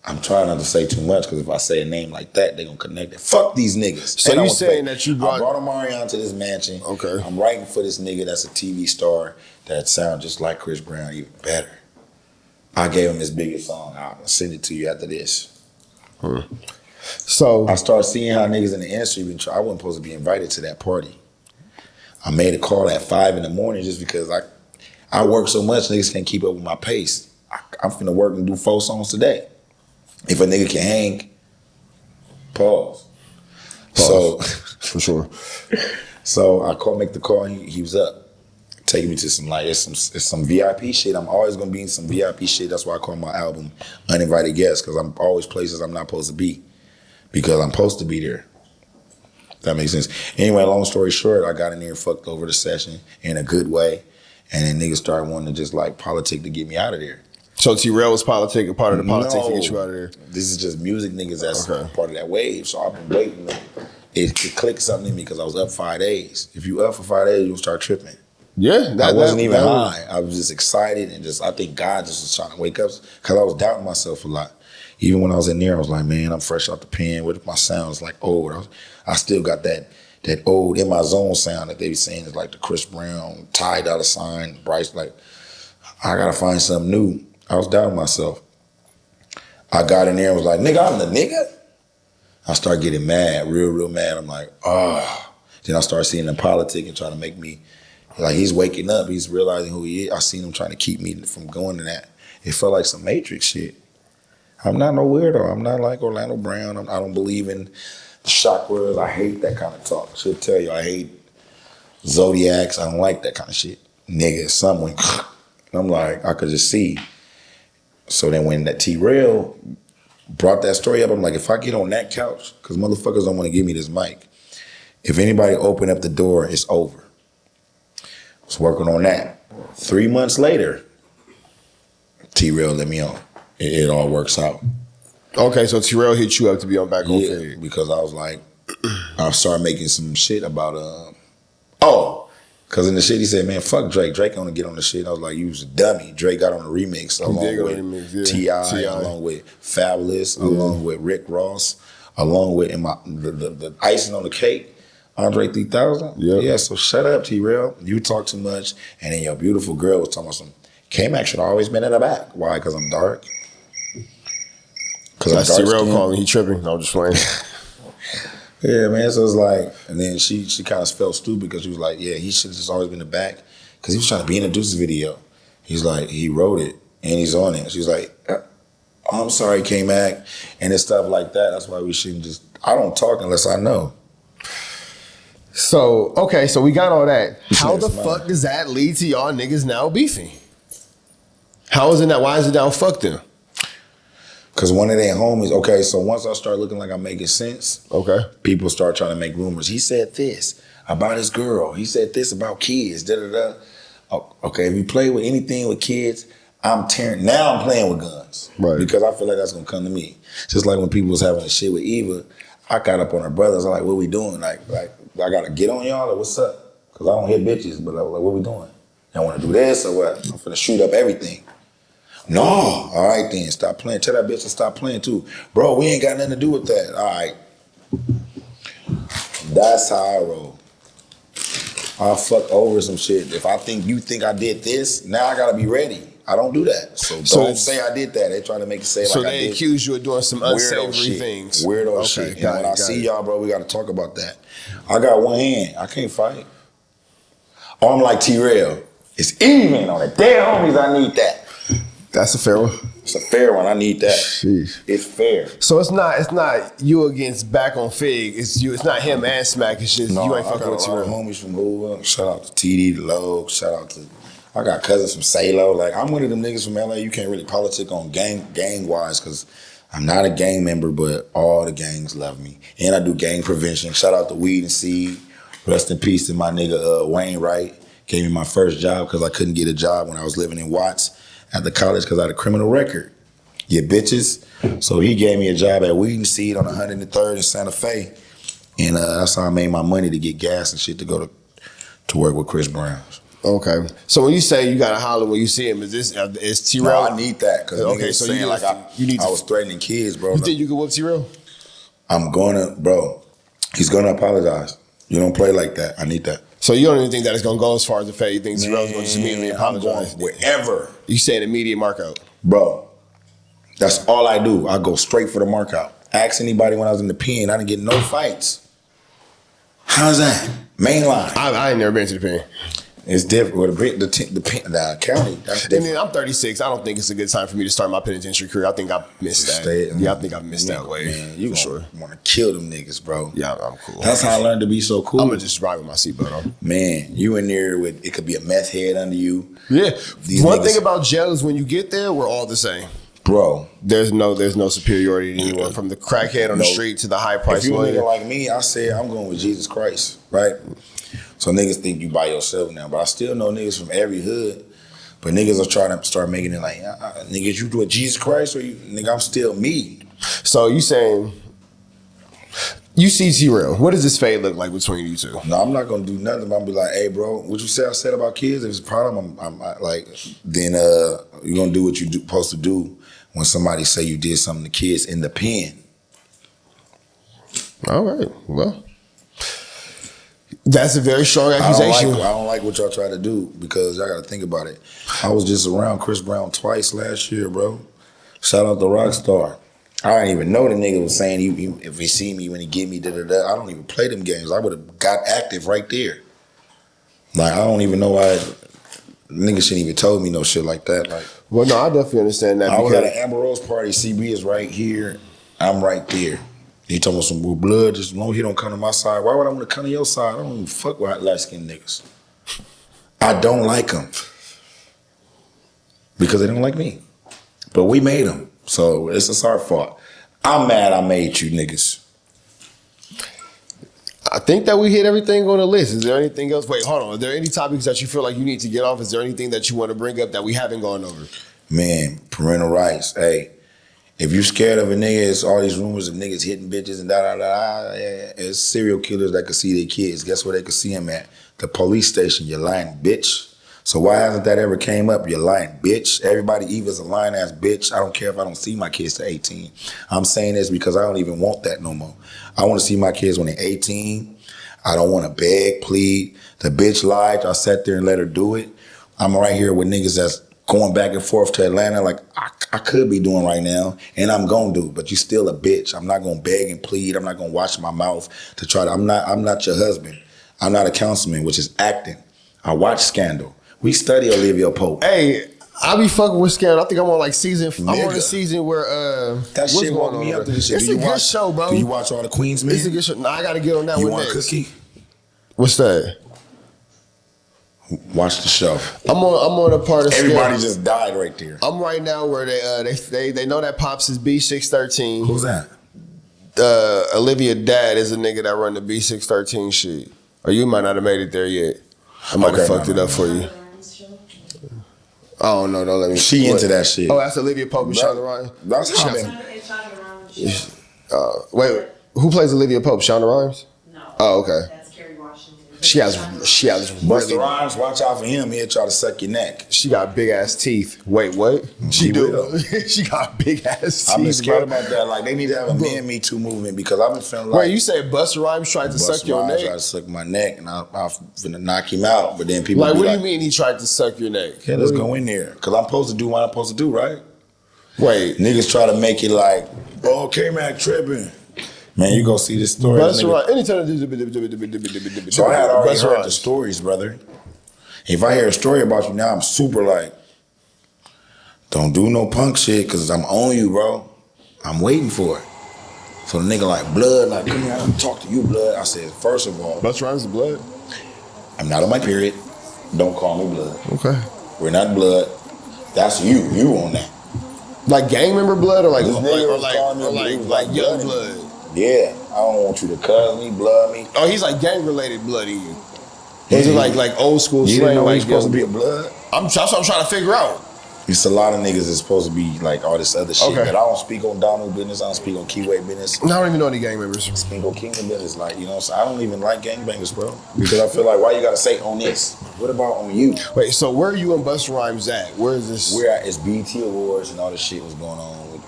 I'm trying not to say too much because if I say a name like that, they gonna connect it. Fuck these niggas. So you saying that you brought... I brought Omarion to this mansion. Okay. I'm writing for this nigga that's a TV star that sounds just like Chris Brown, even better. I gave him his biggest song. I'll send it to you after this. So I started seeing how niggas in the industry I wasn't supposed to be invited to that party. I made a call at 5 in the morning just because I work so much, niggas can't keep up with my pace. I'm finna work and do 4 songs today. If a nigga can hang, pause. So for sure. So I make the call, he was up. taking me to some it's some VIP shit. I'm always gonna be in some VIP shit. That's why I call my album Uninvited Guest, because I'm always places I'm not supposed to be, because I'm supposed to be there. That makes sense. Anyway, long story short, I got in there and fucked over the session in a good way, and then niggas started wanting to just like politic to get me out of there. So T-Rail was part of the politics to get you out of there? This is just music niggas that's part of that wave. So I've been waiting it to click something in me because I was up 5 days. If you up for 5 days, you'll start tripping. Yeah. I wasn't even high. I was just excited and I think God just was trying to wake up because I was doubting myself a lot. Even when I was in there, I was like, man, I'm fresh out the pen. What if my sound's like old? I still got that old In My Zone sound that they be saying is like the Chris Brown, Ty Dolla $ign, Bryce. Like, I got to find something new. I was doubting myself. I got in there and was like, nigga, I'm the nigga. I started getting mad, real mad. I'm like, oh. Then I started seeing the politic and trying to make me, like, he's waking up. He's realizing who he is. I seen him trying to keep me from going to that. It felt like some Matrix shit. I'm not no weirdo. I'm not like Orlando Brown. I don't believe in the chakras. I hate that kind of talk. Should tell you, I hate zodiacs. I don't like that kind of shit. Nigga, something. I'm like, I could just see. So then when that T-Rail brought that story up, I'm like, if I get on that couch, because motherfuckers don't want to give me this mic, if anybody open up the door, it's over. I was working on that. 3 months later, T-Rail let me on. It all works out. Okay, so T-Rail hit you up to be on Back on Fade. Because I was like, I started making some shit about, because in the shit he said, man, fuck Drake. Drake gonna get on the shit. I was like, you was a dummy. Drake got on the remix along with T.I., along with Fabulous, along with Rick Ross, along with the icing on the cake, Andre 3000. Yeah, so shut up, T-Rail. You talk too much. And then your beautiful girl was talking about some, K-Mac should have always been in the back. Why? Because I'm dark? Because that's T-Rail calling, he tripping. No, I'm just playing. Yeah, man, so it's like, and then she kind of felt stupid because she was like, yeah, he should have just always been in the back because he was trying to be in the Deuces video. He's like, he wrote it and he's on it. She's like, I'm sorry, K-Mac, and it's stuff like that. That's why we shouldn't just, I don't talk unless I know. So, okay, so we got all that. How the fuck does that lead to y'all niggas now beefing? How is it that, why is it now fuck them? Because one of their homies, okay, so once I start looking like I'm making sense, people start trying to make rumors. He said this about his girl. He said this about kids, da-da-da. Okay, if you play with anything with kids, I'm playing with guns. Right. Because I feel like that's going to come to me. Just like when people was having a shit with Eva, I got up on her brothers. I'm like, what we doing? Like I got to get on y'all or what's up? Because I don't hit bitches, but I was like, what we doing? Y'all want to do this or what? I'm finna shoot up everything. No, all right then, stop playing. Tell that bitch to stop playing too. Bro, we ain't got nothing to do with that. All right. That's how I roll. I'll fuck over some shit. If you think I did this, now I gotta be ready. I don't do that. So don't say I did that. They trying to make it say like I did. So they accuse you of doing some unsavory things. Weirdo shit. And when I see y'all, bro, we gotta talk about that. I got one hand. I can't fight. Oh, I'm like T-Rail. It's even on it. Damn, homies, I need that. That's a fair one. It's a fair one. I need that. Sheesh. It's fair. So it's not you against Back on Fig. It's you. It's not him and Smack. It's just you ain't fucking with T-Rail. Homies from Hoover. Shout out to TD, the Logue. Shout out to. I got cousins from Salo. Like I'm one of them niggas from LA. You can't really politic on gang wise because I'm not a gang member, but all the gangs love me, and I do gang prevention. Shout out to Weed and Seed. Rest in peace to my nigga Wayne Wright. Gave me my first job because I couldn't get a job when I was living in Watts at the college because I had a criminal record. Yeah, bitches. So he gave me a job at Weed and Seed on 103rd in Santa Fe. And that's how I made my money to get gas and shit to go to work with Chris Brown. Okay. So when you say you got to holler when you see him, is T-Rail? No, I need that because so saying like I was threatening kids, bro. You think you could whoop T-Rail? I'm going to, bro. He's going to apologize. You don't play like that. I need that. So you don't even think that it's going to go as far as the fact you think T-Rail's going to just immediately apologize? I'm going wherever. You saying immediate mark out? Bro, that's all I do. I go straight for the mark out. Ask anybody when I was in the pen. I didn't get no fights. How's that? Main line. I ain't never been to the pen. It's different. Well, the county. That's different. And then I'm 36. I don't think it's a good time for me to start my penitentiary career. I think I missed that. I think I missed that way. Man, you for sure. Want to kill them niggas, bro. Yeah, I'm cool. That's how I learned to be so cool. I'm gonna just ride with my seatbelt on. Man, you in there with it could be a meth head under you. Yeah. One niggas, thing about jail is when you get there, we're all the same. Bro, there's no superiority to anyone, from the crackhead on the street to the high price lawyer. If you a nigga like me, I said I'm going with Jesus Christ, right? So niggas think you by yourself now, but I still know niggas from every hood. But niggas are trying to start making it like, niggas, you with Jesus Christ or you, nigga, I'm still me. So you saying, you see T-Real, what does this fade look like between you two? No, I'm not gonna do nothing. I'm gonna be like, hey, bro, what you say I said about kids? If it's a problem, I'm like, then you're gonna do what you're supposed to do when somebody say you did something to kids in the pen. All right, well. That's a very strong accusation. I don't like what y'all try to do because y'all got to think about it. I was just around Chris Brown twice last year, bro. Shout out to Rockstar. I didn't even know the nigga was saying if he see me when he give me da-da-da. I don't even play them games. I would have got active right there. Like, I don't even know why niggas shouldn't even told me no shit like that. Like, well, no, I definitely understand that. I was at an Amber Rose party. CB is right here. I'm right there. He talking about some blood, just as long as he don't come to my side. Why would I want to come to your side? I don't even fuck with light-skinned niggas. I don't like them. Because they don't like me. But we made them. So it's our fault. I'm mad I made you niggas. I think that we hit everything on the list. Is there anything else? Wait, hold on. Are there any topics that you feel like you need to get off? Is there anything that you want to bring up that we haven't gone over? Man, parental rights. Hey. If you scared of a nigga, it's all these rumors of niggas hitting bitches and da-da-da-da. It's serial killers that can see their kids. Guess where they can see them at? The police station, you lying bitch. So why hasn't that ever came up? You lying bitch. Everybody Eva's a lying ass bitch. I don't care if I don't see my kids to 18. I'm saying this because I don't even want that no more. I want to see my kids when they're 18. I don't want to beg, plead. The bitch lied. I sat there and let her do it. I'm right here with niggas that's going back and forth to Atlanta like I could be doing right now, and I'm gonna do, but you still a bitch. I'm not gonna beg and plead. I'm not gonna wash my mouth to try to, I'm not your husband. I'm not a councilman, which is acting. I watch Scandal. We study Olivia Pope. Hey, I be fucking with Scandal. I think I'm on like season, I'm on a season where, that shit woke me up to this shit. It's a good show, bro. Do you watch all the Queens, man? It's a good show. No, I gotta get on that one You want next. Cookie? What's that? Watch the show. I'm on a part of everybody just died right there. I'm right now where they know that Pops is B613. Who's that? Olivia dad is a nigga that run the B613 shit. Or you might not have made it there yet. I might have fucked it up for you. Oh no, don't let me. She into that shit. Oh, that's Olivia Pope and Shonda Rhimes. That's how wait, who plays Olivia Pope? Shonda Rhimes? No. Oh, okay. She has Busta Rhymes, watch out for him. He'll try to suck your neck. She got big ass teeth. Wait, what? She do. She got big ass teeth. I've been scared about that. Like, they need to have a Me Too movement because I've been feeling like. Wait, you said Busta Rhymes tried to suck your neck? Tried to suck my neck, and I'm finna knock him out. But then people like, what do you mean he tried to suck your neck? Yeah, let's go in there because I'm supposed to do what I'm supposed to do, right? Wait, niggas try to make it like, oh, K-Mac tripping. Man, you go see this story. Anytime. So I had already heard the stories, brother. If I hear a story about you now, I'm super like, don't do no punk shit because I'm on you, bro. I'm waiting for it. So the nigga like, blood, like, come here, I can talk to you, blood. I said, first of all, Busta Rhymes is blood? I'm not on my period. Don't call me blood. Okay. We're not blood. That's you on that. Like gang member blood or like young blood? Yeah, I don't want you to cuz me, blood me. Oh, he's like gang related blood in you. Is it like old school you slang? Didn't know like he's supposed to be a blood? That's what I'm trying to figure out. It's a lot of niggas that's supposed to be like all this other shit. Okay. But I don't speak on Donald business. I don't speak on Keyway business. I don't even know any gang members. I speak on Kingdom business. Like, you know what I'm saying? I don't even like gangbangers, bro. Because I feel like, why you gotta say on this? What about on you? Wait, so where are you and Busta Rhymes at? Where is this? We're at, it's BT Awards and all this shit was going on with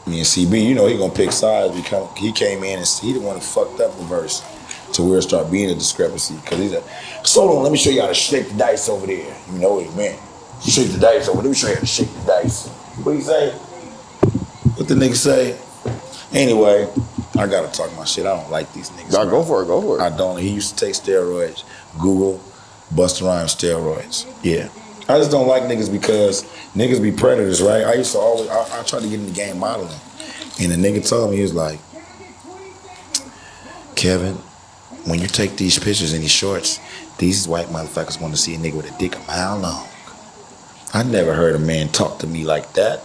me and CB. You know he gonna pick sides because he came in and he the one who fucked up the verse to where it started being a discrepancy. Because he's like, so on, let me show you how to shake the dice over there. You know what he meant. You shake the dice over. Let me show you how to shake the dice. What he say? What the nigga say? Anyway, I gotta talk my shit. I don't like these niggas. Nah, go for it. I don't. He used to take steroids. Google. Busta Rhymes steroids. Yeah. I just don't like niggas because niggas be predators, right? I used to always, I tried to get in the game modeling. And the nigga told me, he was like, Kevin, when you take these pictures in these shorts, these white motherfuckers want to see a nigga with a dick a mile long. I never heard a man talk to me like that.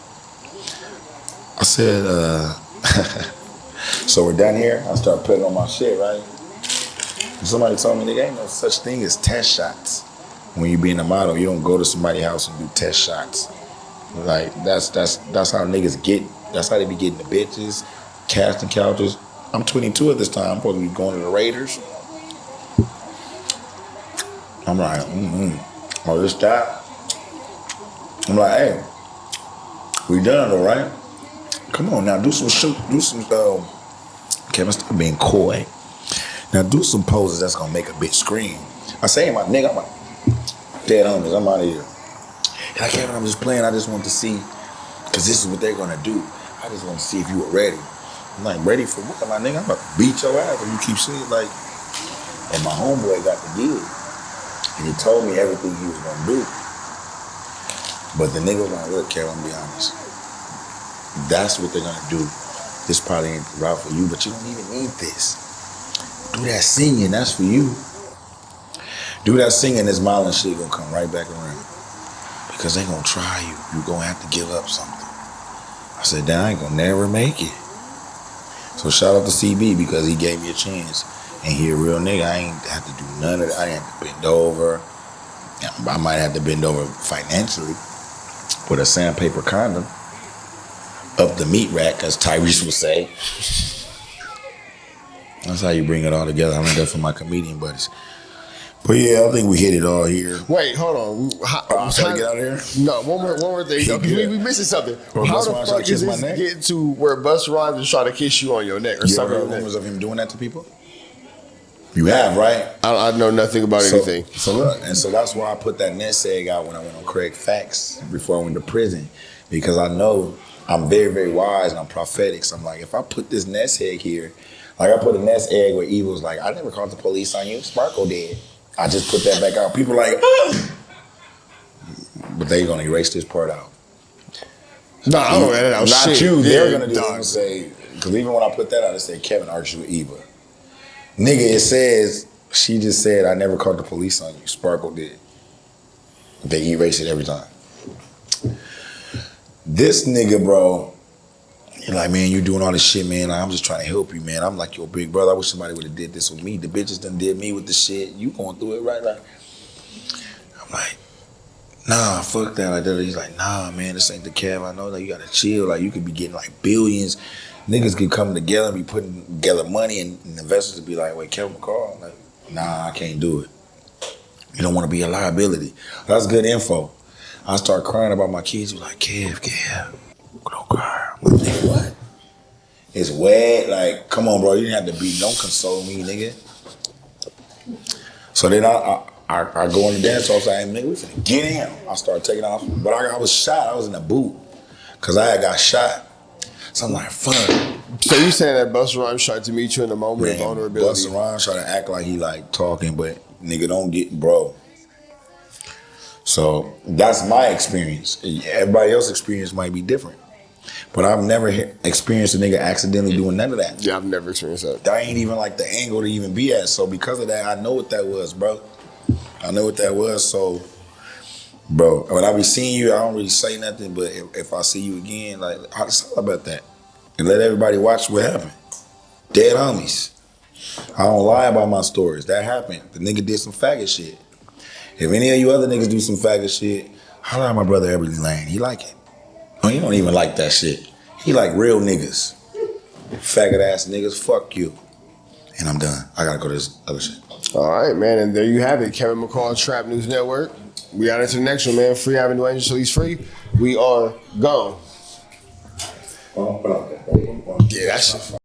I said, so we're done here. I start putting on my shit, right? And somebody told me there ain't no such thing as test shots. When you being a model, you don't go to somebody's house and do test shots. Like that's how niggas get. That's how they be getting the bitches, casting couches. I'm 22 at this time. I'm supposed to be going to the Raiders. I'm like, oh, this that. I'm like, hey, we done though, right? Come on now, do some Kevin, stop being coy. Now do some poses that's gonna make a bitch scream. I say, my nigga, I'm like, dead homies, I'm out of here. And I Kevin, I'm just playing, I just want to see, cause this is what they're gonna do. I just want to see if you were ready. I'm like, ready for what, my nigga? I'm about to beat your ass if you keep saying like, and my homeboy got the gig. And he told me everything he was gonna do. But the nigga was like, look, Kevin, I'm gonna be honest. That's what they're gonna do. This probably ain't the route for you, but you don't even need this. Do that singing, that's for you. Do that singing, this modeling shit gonna come right back around. Because they gonna try you. You gonna have to give up something. I said, damn, I ain't gonna never make it. So shout out to CB because he gave me a chance. And he a real nigga. I ain't have to do none of that. I ain't have to bend over. I might have to bend over financially with a sandpaper condom up the meat rack, as Tyrese would say. That's how you bring it all together. I learned that from my comedian buddies. But yeah, I think we hit it all here. Wait, hold on. I'm trying to get out of here? No, one more thing. We missing something. Well, how the fuck is this getting to where Busta Rhymes is trying to kiss you on your neck or something? You ever heard rumors of him doing that to people? You have, right? I know nothing about anything. So look, and so that's why I put that nest egg out when I went on Craig Facts before I went to prison. Because I know I'm very, very wise and I'm prophetic. So I'm like, if I put this nest egg here, like I put a nest egg where Eva was like, I never called the police on you. Sparkle did. I just put that back out. People like, ah! But they're gonna erase this part out. No, I don't edit out not shit. you. They're gonna do dog. it and say, because even when I put that out, it said Kevin argues with Eva. Nigga, it says, she just said, I never called the police on you. Sparkle did. They erase it every time. This nigga, bro, you're like, man, you doing all this shit, man. I'm just trying to help you, man. I'm like your big brother. I wish somebody would have did this with me. The bitches done did me with the shit. You going through it right now. I'm like, nah, fuck that. Like that. He's like, nah, man, this ain't the Kev. I know that you gotta chill. Like you could be getting like billions. Niggas could come together and be putting together money and investors would be like, wait, Kevin McCall? I'm like, nah, I can't do it. You don't want to be a liability. That's good info. I start crying about my kids. You're like, Kev, don't cry. I'm like, nigga, what? It's wet. Like, come on, bro. You didn't have to be. Don't console me, nigga. So then I go in the dance hall. Say, nigga, we finna get in. I start taking off. But I was shot. I was in a boot. Because I had got shot. So I'm like, fuck. So you saying that Busta Rhymes tried to meet you in the moment of vulnerability? Busta Rhymes trying to act like he like talking, but nigga don't get, bro. So that's my experience. Everybody else's experience might be different. But I've never experienced a nigga accidentally doing none of that. Yeah, I've never experienced that. That ain't even like the angle to even be at. So because of that, I know what that was, bro. I know what that was. So, bro, when I be seeing you, I don't really say nothing. But if I see you again, like, I just thought about that. And let everybody watch what happened. Dead homies. I don't lie about my stories. That happened. The nigga did some faggot shit. If any of you other niggas do some faggot shit, holla at my brother Everly Lane. He like it. Oh, he don't even like that shit. He like real niggas. Faggot ass niggas, fuck you. And I'm done. I gotta go to this other shit. All right, man. And there you have it. Kevin McCall, Trap News Network. We got into the next one, man. Free Avenue Angel, so he's free. We are gone. Yeah, that shit.